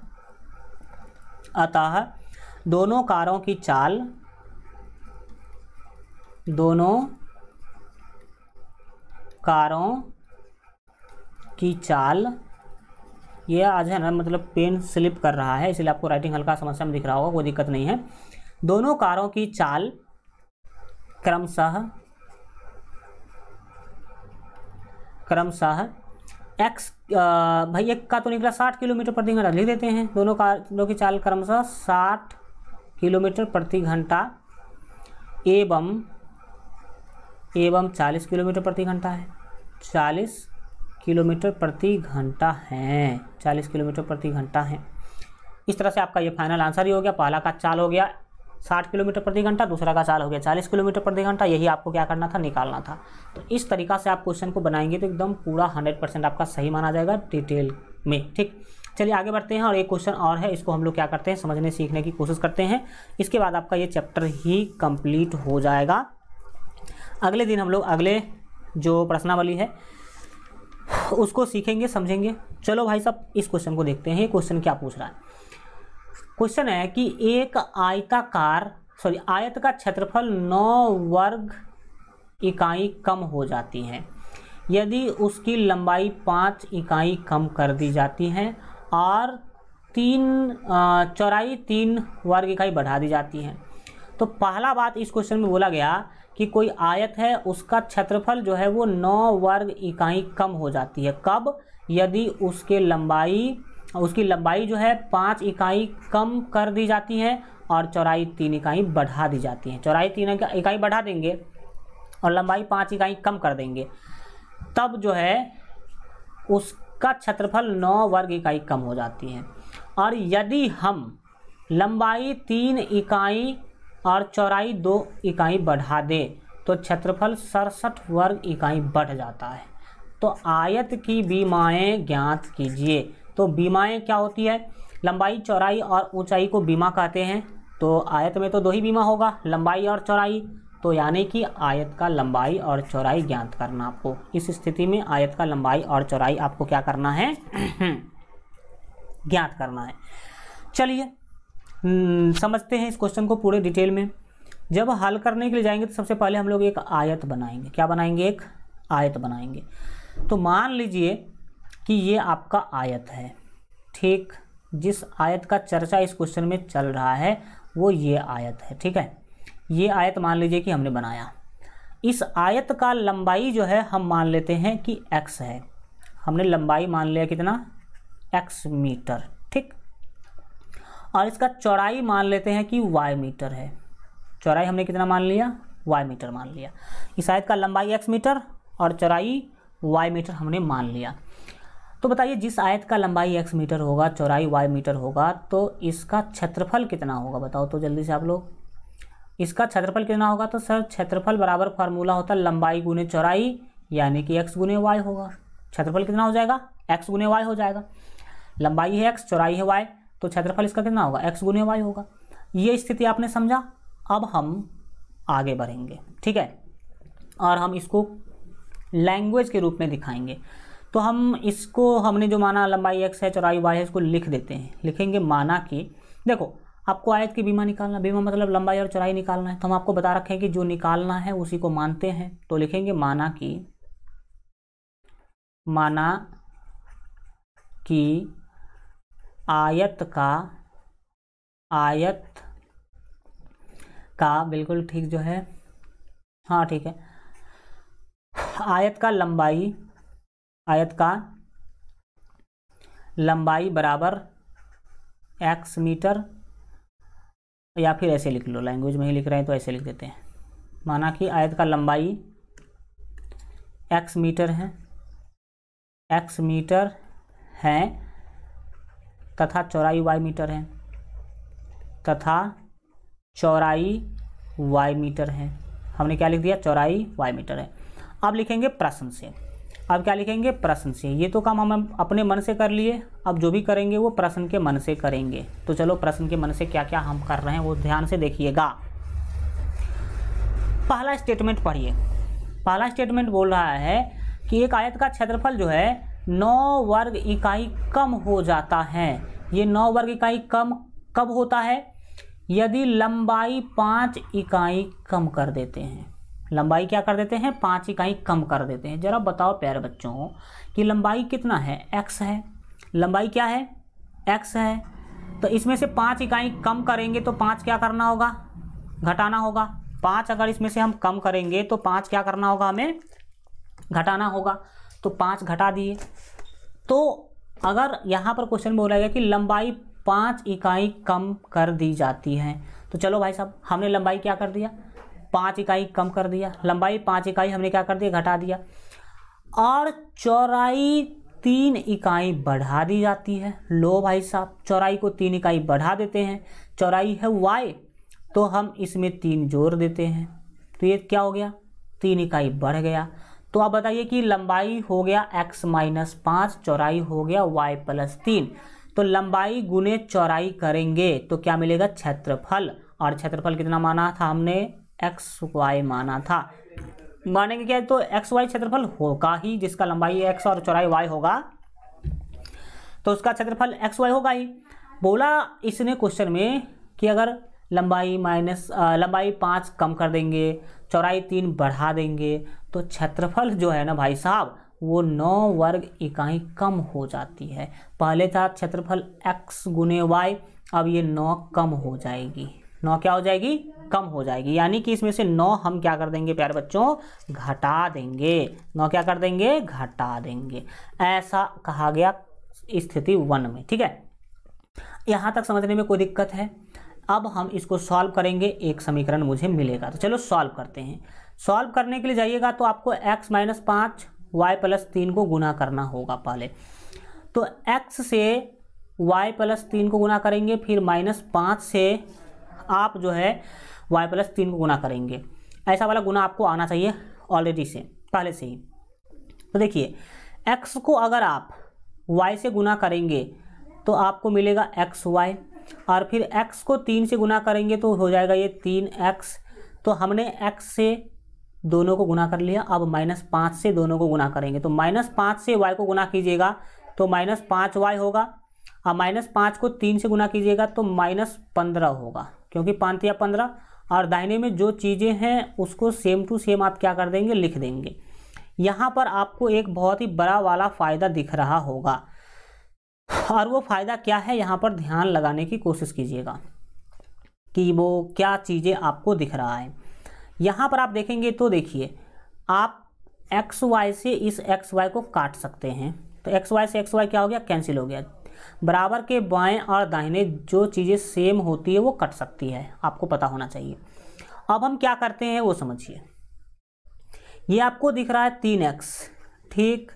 Speaker 1: दोनों कारों की चाल, ये आज है ना, मतलब पेन स्लिप कर रहा है इसलिए आपको राइटिंग हल्का समस्या में दिख रहा होगा, कोई दिक्कत नहीं है। दोनों कारों की चाल क्रमशः x, भाई एक का तो निकला 60 किलोमीटर प्रति घंटा, लिख देते हैं दोनों कारों की चाल क्रमशः 60 किलोमीटर प्रति घंटा एवं 40 किलोमीटर प्रति घंटा है, 40 किलोमीटर प्रति घंटा है, 40 किलोमीटर प्रति घंटा है। इस तरह से आपका ये फाइनल आंसर ही हो गया। पहला का चाल हो गया 60 किलोमीटर प्रति घंटा, दूसरा का चाल हो गया 40 किलोमीटर प्रति घंटा। यही आपको क्या करना था? निकालना था। तो इस तरीका से आप क्वेश्चन को बनाएंगे तो एकदम पूरा 100% आपका सही माना जाएगा डिटेल में, ठीक। चलिए आगे बढ़ते हैं और एक क्वेश्चन और है, इसको हम लोग क्या करते हैं, समझने सीखने की कोशिश करते हैं। इसके बाद आपका ये चैप्टर ही कंप्लीट हो जाएगा। अगले दिन हम लोग अगले जो प्रश्नावली है उसको सीखेंगे, समझेंगे। चलो भाई साहब इस क्वेश्चन को देखते हैं। ये क्वेश्चन क्या पूछ रहा है? क्वेश्चन है कि एक आयत का क्षेत्रफल 9 वर्ग इकाई कम हो जाती है यदि उसकी लंबाई 5 इकाई कम कर दी जाती है और चौड़ाई 3 वर्ग इकाई बढ़ा दी जाती है। तो पहला बात इस क्वेश्चन में बोला गया कि कोई आयत है, उसका क्षेत्रफल जो है वो 9 वर्ग इकाई कम हो जाती है। कब? यदि उसकी लंबाई जो है 5 इकाई कम कर दी जाती है और चौड़ाई 3 इकाई बढ़ा दी जाती है। चौड़ाई 3 इकाई बढ़ा देंगे और लंबाई 5 इकाई कम कर देंगे, तब जो है उसका क्षेत्रफल 9 वर्ग इकाई कम हो जाती है। और यदि हम लंबाई 3 इकाई और चौड़ाई 2 इकाई बढ़ा दे तो क्षेत्रफल 67 वर्ग इकाई बढ़ जाता है। तो आयत की बीमाएं ज्ञात कीजिए। तो बीमाएं क्या होती है? लंबाई, चौड़ाई और ऊंचाई को बीमा कहते हैं। तो आयत में तो 2 ही बीमा होगा, लंबाई और चौड़ाई। तो यानी कि आयत का लंबाई और चौड़ाई ज्ञात करना आपको। इस स्थिति में आयत का लंबाई और चौड़ाई आपको क्या करना है? ज्ञात करना है। चलिए समझते हैं इस क्वेश्चन को पूरे डिटेल में। जब हल करने के लिए जाएंगे तो सबसे पहले हम लोग एक आयत बनाएंगे। क्या बनाएंगे? एक आयत बनाएंगे। तो मान लीजिए कि ये आपका आयत है, ठीक। जिस आयत का चर्चा इस क्वेश्चन में चल रहा है वो ये आयत है, ठीक है। ये आयत मान लीजिए कि हमने बनाया, इस आयत का लंबाई जो है हम मान लेते हैं कि x है। हमने लंबाई मान लिया कितना, x मीटर, ठीक। और इसका चौड़ाई मान लेते हैं कि y मीटर है। चौड़ाई हमने कितना मान लिया, y मीटर मान लिया। इस आयत का लंबाई x मीटर और चौड़ाई y मीटर हमने मान लिया। तो बताइए जिस आयत का लंबाई x मीटर होगा, चौड़ाई y मीटर होगा, तो इसका क्षेत्रफल कितना होगा, बताओ तो जल्दी से आप लोग। इसका क्षेत्रफल कितना होगा, तो सर क्षेत्रफल बराबर फार्मूला होता है लंबाई गुने चौड़ाई, यानी कि x गुने y होगा। क्षेत्रफल कितना हो जाएगा, x गुने y हो जाएगा। लंबाई है x, चौड़ाई है y, तो क्षेत्रफल इसका कितना होगा, x गुने y होगा। ये स्थिति आपने समझा। अब हम आगे बढ़ेंगे, ठीक है, और हम इसको लैंग्वेज के रूप में दिखाएंगे। तो हम इसको, हमने जो माना लंबाई x है, चौड़ाई y है, इसको लिख देते हैं। लिखेंगे माना कि, देखो आपको आयत की बीमा निकालना, बीमा मतलब लंबाई और चौड़ाई निकालना है, तो हम आपको बता रखे हैं कि जो निकालना है उसी को मानते हैं। तो लिखेंगे माना कि आयत का बिल्कुल ठीक जो है, हाँ ठीक है, आयत का लंबाई बराबर x मीटर, या फिर ऐसे लिख लो, लैंग्वेज में ही लिख रहे हैं तो ऐसे लिख देते हैं। माना कि आयत का लंबाई x मीटर है तथा चौड़ाई y मीटर है, हमने क्या लिख दिया, चौड़ाई y मीटर है। अब लिखेंगे प्रश्न से। अब क्या लिखेंगे, प्रश्न से। ये तो काम हम अपने मन से कर लिए, अब जो भी करेंगे वो प्रश्न के मन से करेंगे। तो चलो प्रश्न के मन से क्या क्या हम कर रहे हैं वो ध्यान से देखिएगा। पहला स्टेटमेंट पढ़िए। पहला स्टेटमेंट बोल रहा है कि एक आयत का क्षेत्रफल जो है 9 वर्ग इकाई कम हो जाता है। ये 9 वर्ग इकाई कम कब होता है, यदि लंबाई 5 इकाई कम कर देते हैं। लंबाई क्या कर देते हैं, 5 इकाई कम कर देते हैं। जरा बताओ प्यारे बच्चों कि लंबाई कितना है, x है। लंबाई क्या है, x है। तो इसमें से 5 इकाई कम करेंगे तो 5 क्या करना होगा, घटाना होगा। 5 अगर इसमें से हम कम करेंगे तो 5 क्या करना होगा, हमें घटाना होगा। तो 5 घटा दिए। तो अगर यहाँ पर क्वेश्चन बोला गया कि लंबाई 5 इकाई कम कर दी जाती है, तो चलो भाई साहब हमने लंबाई क्या कर दिया, 5 इकाई कम कर दिया। लंबाई 5 इकाई हमने क्या कर दिया, घटा दिया। और चौड़ाई 3 इकाई बढ़ा दी जाती है। लो भाई साहब, चौड़ाई को 3 इकाई बढ़ा देते हैं। चौड़ाई है y, तो हम इसमें 3 जोड़ देते हैं, तो ये क्या हो गया, 3 इकाई बढ़ गया। तो आप बताइए कि लंबाई हो गया x - 5, चौड़ाई हो गया y + 3। तो लंबाई गुने चौड़ाई करेंगे तो क्या मिलेगा, क्षेत्रफल। और क्षेत्रफल कितना माना था हमने, xy माना था। मानेंगे क्या, तो xy क्षेत्रफल होगा ही, जिसका लंबाई x और चौड़ाई y होगा तो उसका क्षेत्रफल xy होगा ही। बोला इसने क्वेश्चन में कि अगर लंबाई 5 कम कर देंगे, चौड़ाई 3 बढ़ा देंगे, तो क्षेत्रफल जो है ना भाई साहब वो 9 वर्ग इकाई कम हो जाती है। पहले था क्षेत्रफल x गुने y, अब ये 9 कम हो जाएगी। 9 क्या हो जाएगी, कम हो जाएगी। यानी कि इसमें से 9 हम क्या कर देंगे प्यारे बच्चों, घटा देंगे। 9 क्या कर देंगे, घटा देंगे। ऐसा कहा गया स्थिति 1 में, ठीक है। यहाँ तक समझने में कोई दिक्कत है। अब हम इसको सॉल्व करेंगे, एक समीकरण मुझे मिलेगा। तो चलो सॉल्व करते हैं। सॉल्व करने के लिए जाइएगा तो आपको x - 5 y + 3 को गुना करना होगा पहले। तो x से y + 3 को गुना करेंगे, फिर -5 से आप जो है y + 3 को गुना करेंगे। ऐसा वाला गुना आपको आना चाहिए ऑलरेडी से, पहले से ही। तो देखिए x को अगर आप y से गुना करेंगे तो आपको मिलेगा xy, और फिर x को 3 से गुना करेंगे तो हो जाएगा ये 3x। तो हमने x से दोनों को गुना कर लिया। अब -5 से दोनों को गुना करेंगे, तो -5 से y को गुना कीजिएगा तो -5y होगा। अब -5 को 3 से गुना कीजिएगा तो -15 होगा, क्योंकि 5 या 15। और दाहिने में जो चीज़ें हैं उसको सेम टू सेम आप क्या कर देंगे, लिख देंगे। यहाँ पर आपको एक बहुत ही बड़ा वाला फ़ायदा दिख रहा होगा। और वो फ़ायदा क्या है यहाँ पर ध्यान लगाने की कोशिश कीजिएगा कि वो क्या चीज़ें आपको दिख रहा है। यहाँ पर आप देखेंगे तो देखिए, आप एक्स वाई से इस एक्स वाई को काट सकते हैं। तो एक्स वाई से एक्स वाई क्या हो गया, कैंसिल हो गया। बराबर के बाएं और दाहिने जो चीज़ें सेम होती है वो कट सकती है, आपको पता होना चाहिए। अब हम क्या करते हैं वो समझिए। ये आपको दिख रहा है 3x, ठीक,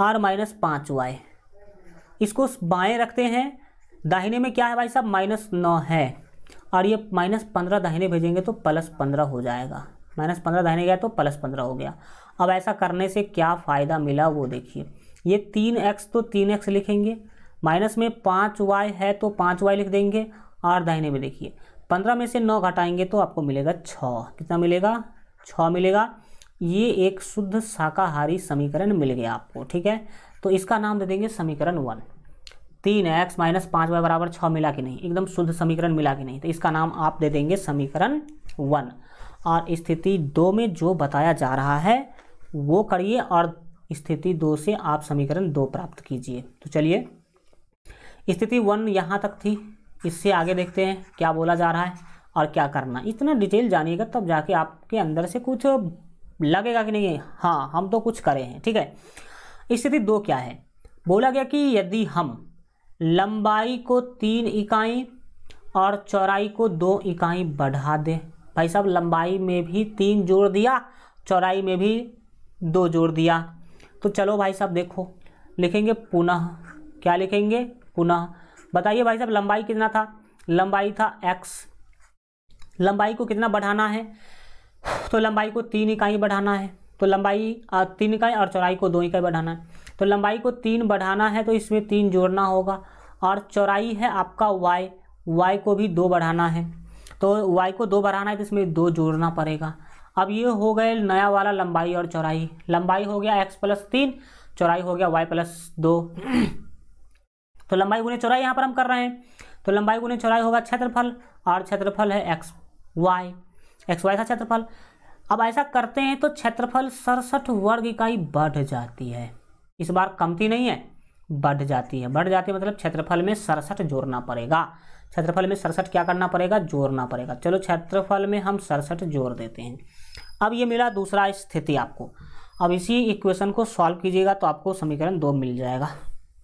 Speaker 1: और -5y। इसको बाएं रखते हैं, दाहिने में क्या है भाई साहब, -9 है, और ये -15 दाहिने भेजेंगे तो +15 हो जाएगा। -15 दाहिने गया तो +15 हो गया। अब ऐसा करने से क्या फ़ायदा मिला वो देखिए। ये 3x तो 3x लिखेंगे, माइनस में 5y है तो 5y लिख देंगे, और दाहिने में देखिए 15 में से 9 घटाएंगे तो आपको मिलेगा 6। कितना मिलेगा, 6 मिलेगा। ये एक शुद्ध शाकाहारी समीकरण मिल गया आपको, ठीक है। तो इसका नाम दे देंगे समीकरण 1। 3x - 5y बराबर 6 मिला कि नहीं, एकदम शुद्ध समीकरण मिला कि नहीं, तो इसका नाम आप दे देंगे समीकरण 1। और स्थिति 2 में जो बताया जा रहा है वो करिए, और स्थिति 2 से आप समीकरण 2 प्राप्त कीजिए। तो चलिए, स्थिति 1 यहाँ तक थी, इससे आगे देखते हैं क्या बोला जा रहा है और क्या करना। इतना डिटेल जानिएगा तब जाके आपके अंदर से कुछ लगेगा कि नहीं, हाँ हम तो कुछ करे हैं, ठीक है। स्थिति 2 क्या है, बोला गया कि यदि हम लंबाई को 3 इकाई और चौड़ाई को 2 इकाई बढ़ा दें। भाई साहब, लंबाई में भी 3 जोड़ दिया, चौड़ाई में भी 2 जोड़ दिया। तो चलो भाई साहब देखो, लिखेंगे पुनः, क्या लिखेंगे, पुनः। बताइए भाई साहब, लंबाई कितना था, लंबाई था x, लंबाई को कितना बढ़ाना है, तो लंबाई को 3 इकाई बढ़ाना है। तो लंबाई 3 इकाई और चौड़ाई को 2 इकाई बढ़ाना है। तो लंबाई को 3 बढ़ाना है तो इसमें 3 जोड़ना होगा, और चौड़ाई है आपका y, y को भी 2 बढ़ाना है। तो y को 2 बढ़ाना है तो इसमें 2 जोड़ना पड़ेगा। अब ये हो गए नया वाला लंबाई और चौड़ाई। लंबाई हो गया x + 3, चौड़ाई हो गया y + 2। तो लंबाई गुने चौड़ाई यहाँ पर हम कर रहे हैं, तो लंबाई गुने चौड़ाई होगा क्षेत्रफल, और क्षेत्रफल है एक्स वाई था क्षेत्रफल। अब ऐसा करते हैं तो क्षेत्रफल 67 वर्ग इकाई बढ़ जाती है। इस बार कमती नहीं है, बढ़ जाती है। बढ़ जाती है मतलब क्षेत्रफल में 67 जोड़ना पड़ेगा। क्षेत्रफल में 67 क्या करना पड़ेगा, जोड़ना पड़ेगा। चलो क्षेत्रफल में हम 67 जोड़ देते हैं। अब ये मिला दूसरा स्थिति आपको। अब इसी इक्वेशन को सॉल्व कीजिएगा तो आपको समीकरण 2 मिल जाएगा।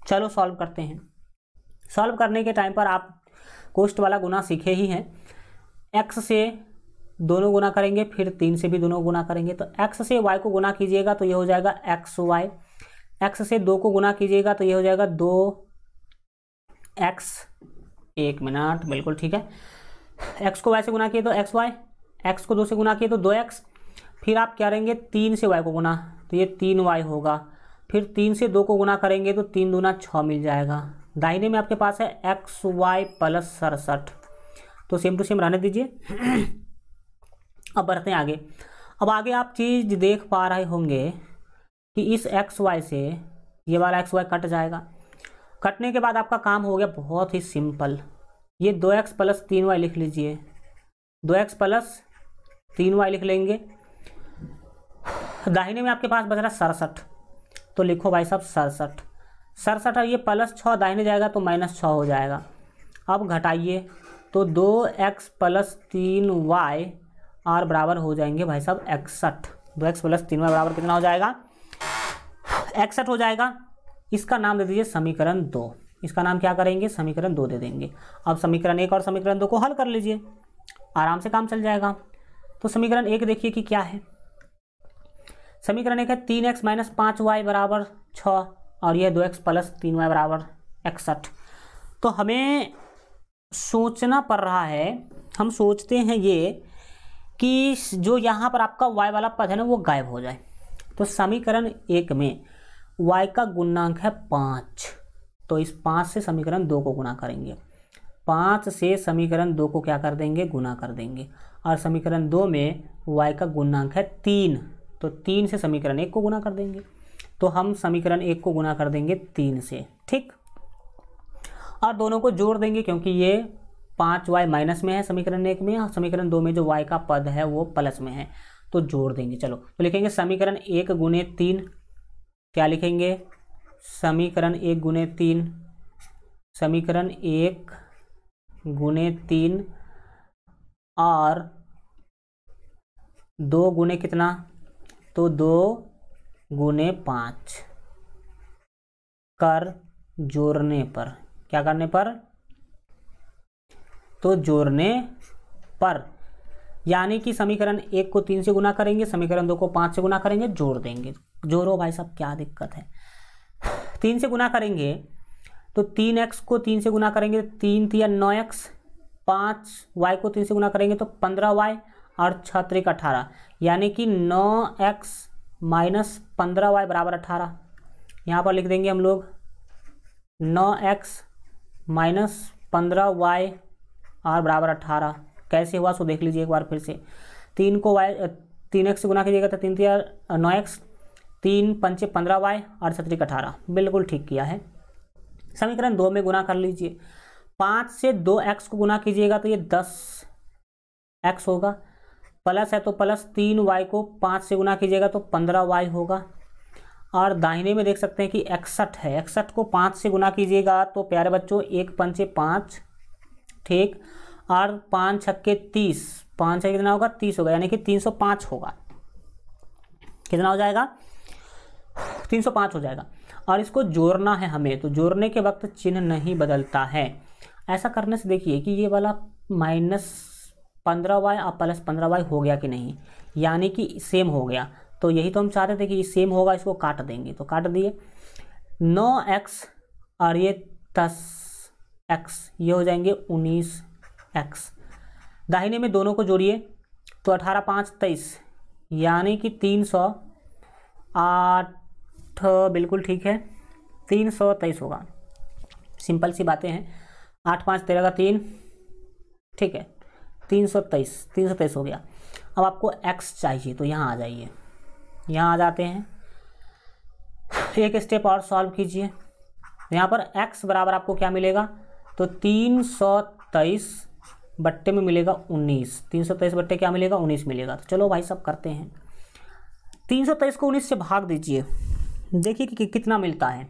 Speaker 1: चलो सॉल्व करते हैं। सॉल्व करने के टाइम पर आप कोष्ट वाला गुना सीखे ही हैं। x से दोनों गुना करेंगे, फिर 3 से भी दोनों गुना करेंगे। तो x से y को गुना कीजिएगा तो ये हो जाएगा xy, x से 2 को गुना कीजिएगा तो ये हो जाएगा 2x। 1 मिनट, बिल्कुल ठीक है। x को y से गुना किए तो xy, x को 2 से गुना किए तो 2x। फिर आप क्या करेंगे, 3 से y को गुना तो ये 3y होगा। फिर 3 से 2 को गुना करेंगे तो 3 दूना 6 मिल जाएगा। दाहिने में आपके पास है xy + 67, तो सेम टू सेम रहने दीजिए। अब बढ़ते हैं आगे। अब आगे आप चीज़ देख पा रहे होंगे कि इस xy से ये वाला xy कट जाएगा। कटने के बाद आपका काम हो गया बहुत ही सिंपल। ये 2x + 3y लिख लीजिए, 2x + 3y लिख लेंगे। दाहिने में आपके पास बच रहा 67, तो लिखो भाई साहब 67 और ये +6 दाहिने जाएगा तो -6 हो जाएगा। अब घटाइए तो 2x + 3y और बराबर हो जाएंगे भाई साहब 61। 2x + 3y बराबर कितना हो जाएगा, 61 हो जाएगा। इसका नाम दे दीजिए समीकरण 2। इसका नाम क्या करेंगे, समीकरण 2 दे देंगे। अब समीकरण 1 और समीकरण 2 को हल कर लीजिए, आराम से काम चल जाएगा। तो समीकरण 1 देखिए कि क्या है। समीकरण 1 है 3x - 5y बराबर 6, और यह 2x + 3y बराबर 61। तो हमें सोचना पड़ रहा है, हम सोचते हैं ये कि जो यहाँ पर आपका y वाला पद है ना वो गायब हो जाए। तो समीकरण 1 में y का गुणांक है 5, तो इस 5 से समीकरण 2 को गुना करेंगे। 5 से समीकरण 2 को क्या कर देंगे, गुना कर देंगे। और समीकरण 2 में y का गुणांक है 3, तो 3 से समीकरण 1 को गुना कर देंगे। तो हम समीकरण 1 को गुना कर देंगे 3 से, ठीक। और दोनों को जोड़ देंगे क्योंकि ये 5y माइनस में है समीकरण 1 में, और समीकरण 2 में जो y का पद है वो प्लस में है, तो जोड़ देंगे। चलो तो लिखेंगे समीकरण 1 × 3, क्या लिखेंगे, समीकरण 1 × 3 समीकरण 1 गुने 3 और 2 गुने कितना, तो 2 गुने 5 कर जोड़ने पर, क्या करने पर, तो जोड़ने पर, यानी कि समीकरण 1 को 3 से गुना करेंगे, समीकरण 2 को 5 से गुना करेंगे, जोड़ देंगे। जोड़ो भाई साहब, क्या दिक्कत है। 3 से गुना करेंगे तो 3x को 3 से गुना करेंगे 3 3 9x, 5y को 3 से गुना करेंगे तो 15y और 6 3 18, यानी कि 9x माइनस 15y बराबर 18। यहाँ पर लिख देंगे हम लोग 9x माइनस 15y और बराबर 18। कैसे हुआ सो देख लीजिए एक बार फिर से। 3x से गुना कीजिएगा तो 3 3 9x, 3 5 15y और 6 3 18, बिल्कुल ठीक किया है। समीकरण 2 में गुना कर लीजिए। 5 से 2x को गुना कीजिएगा तो ये 10x होगा, प्लस है तो प्लस 3y को 5 से गुना कीजिएगा तो 15y होगा। और दाहिने में देख सकते हैं कि 61 है, 61 को 5 से गुना कीजिएगा तो प्यारे बच्चों 1 5 5, ठीक, और 5 छक्के 30, 5 छक्के कितना होगा 30 होगा, यानी कि 305 होगा। कितना हो जाएगा, 305 हो जाएगा। और इसको जोड़ना है हमें, तो जोड़ने के वक्त चिन्ह नहीं बदलता है। ऐसा करने से देखिए कि ये वाला माइनस 15y और प्लस 15y हो गया कि नहीं, यानी कि सेम हो गया। तो यही तो हम चाहते थे कि सेम होगा, इसको काट देंगे, तो काट दिए। 9x और ये 10x, ये हो जाएंगे 19x। दाहिने में दोनों को जोड़िए तो 18 5 23, यानी कि 308, बिल्कुल ठीक है, 323 होगा। सिंपल सी बातें हैं। 8 5 13 का 3, ठीक है, 323 हो गया। अब आपको x चाहिए तो यहाँ आ जाइए, यहाँ आ जाते हैं, एक स्टेप और सॉल्व कीजिए। यहाँ पर x बराबर आपको क्या मिलेगा, तो 323 बट्टे में मिलेगा 19, 323 बट्टे क्या मिलेगा 19 मिलेगा। तो चलो भाई सब करते हैं। 323 को 19 से भाग दीजिए, देखिए कि कितना मिलता है।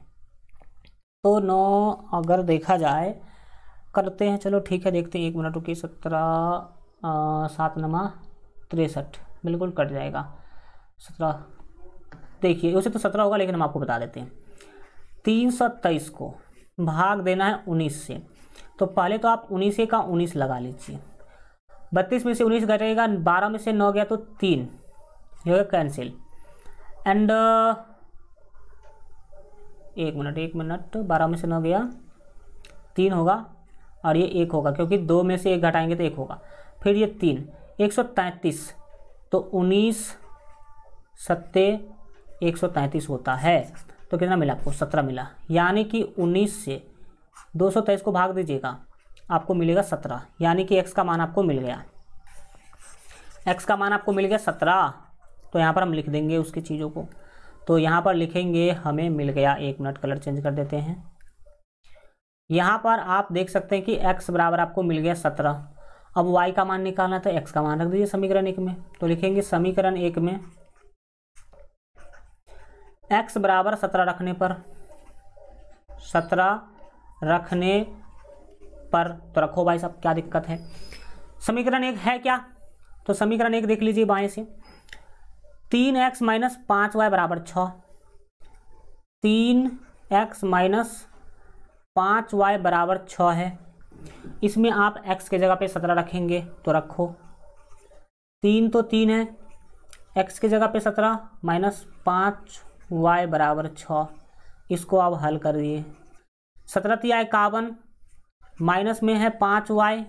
Speaker 1: तो 9 अगर देखा जाए, करते हैं, चलो ठीक है, देखते हैं, 1 मिनट रुकिए। 17 7 9 63, बिल्कुल कट जाएगा। 17, देखिए वैसे तो 17 होगा, लेकिन हम आपको बता देते हैं। 323 को भाग देना है 19 से, तो पहले तो आप 19 का 19 लगा लीजिए। 32 में से 19 घटेगा, 12 में से 9 गया तो 3, ये हो गया कैंसिल। एंड 1 मिनट, 12 में से 9 गया 3 होगा, और ये 1 होगा, क्योंकि 2 में से 1 घटाएंगे तो 1 होगा। फिर ये 3, 133, तो 19 सत्ते 133 होता है। तो कितना मिला आपको, 17 मिला, यानी कि 19 से 223 को भाग दीजिएगा, आपको मिलेगा 17, यानी कि x का मान आपको मिल गया। x का मान आपको मिल गया 17। तो यहाँ पर हम लिख देंगे उसकी चीज़ों को, तो यहाँ पर लिखेंगे हमें मिल गया। 1 मिनट, कलर चेंज कर देते हैं। यहाँ पर आप देख सकते हैं कि x बराबर आपको मिल गया 17। अब y का मान निकालना, तो x का मान रख दीजिए समीकरण 1 में। तो लिखेंगे समीकरण 1 में x बराबर 17 रखने पर, 17 रखने पर, तो रखो भाई साहब, क्या दिक्कत है। समीकरण 1 है क्या, तो समीकरण 1 देख लीजिए बाएं से। 3x माइनस 5y बराबर 6, 3x माइनस 5y बराबर 6 है। इसमें आप x के जगह पे 17 रखेंगे तो रखो, 3 तो 3 है, x के जगह पे 17 माइनस 5y बराबर 6, इसको आप हल कर दिए। 17 तिया 51, माइनस में है 5y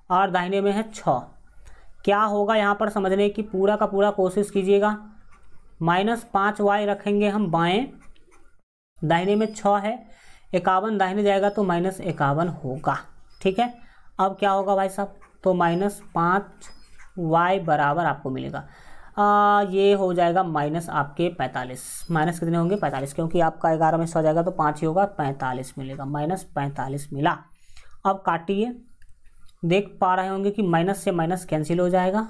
Speaker 1: और दाहिने में है 6। क्या होगा यहाँ पर समझने की पूरा का पूरा कोशिश कीजिएगा। माइनस 5y रखेंगे हम बाएं, दाहिने में 6 है, 51 दाहिने जाएगा तो माइनस 51 होगा, ठीक है। अब क्या होगा भाई साहब, तो माइनस 5y बराबर आपको मिलेगा, ये हो जाएगा माइनस आपके 45। माइनस कितने होंगे 45, क्योंकि आपका 11 में 100 जाएगा तो 5 ही होगा, 45 मिलेगा, माइनस 45 मिला। अब काटिए, देख पा रहे होंगे कि माइनस से माइनस कैंसिल हो जाएगा।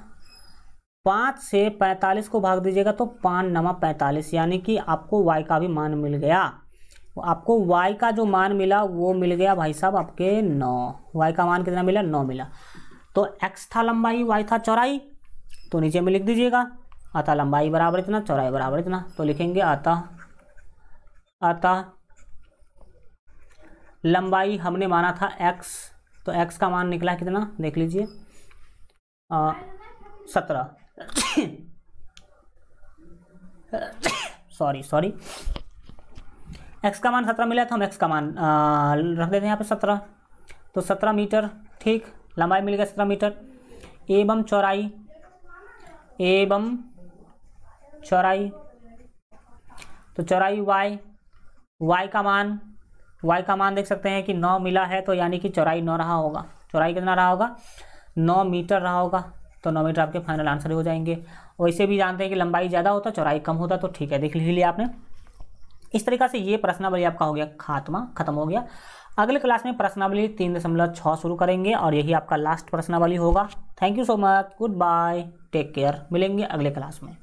Speaker 1: 5 से 45 को भाग दीजिएगा तो 5 9 45, यानी कि आपको y का भी मान मिल गया। आपको y का जो मान मिला वो मिल गया भाई साहब आपके 9। y का मान कितना मिला? 9 मिला। तो x था लंबाई, y था चौड़ाई, तो नीचे में लिख दीजिएगा अतः लंबाई बराबर इतना, चौड़ाई बराबर इतना। तो लिखेंगे अतः लंबाई हमने माना था x, तो x का मान निकला कितना देख लीजिए 17 सॉरी x का मान 17 मिला, तो हम x का मान रख देते हैं यहाँ पे 17। तो 17 मीटर, ठीक, लंबाई मिल गया 17 मीटर। एवं चौड़ाई, तो चौड़ाई y का मान देख सकते हैं कि 9 मिला है, तो यानी कि चौड़ाई 9 रहा होगा। चौड़ाई कितना रहा होगा? 9 मीटर रहा होगा। तो 9 मीटर आपके फाइनल आंसर हो जाएंगे। वैसे भी जानते हैं कि लंबाई ज़्यादा होता चौड़ाई कम होता, तो ठीक है, देख लिया आपने। इस तरीक़ा से ये प्रश्नावली आपका हो गया खत्म हो गया। अगले क्लास में प्रश्नावली 3.6 शुरू करेंगे और यही आपका लास्ट प्रश्नावली होगा। Thank you so much, goodbye, take care, मिलेंगे अगले क्लास में।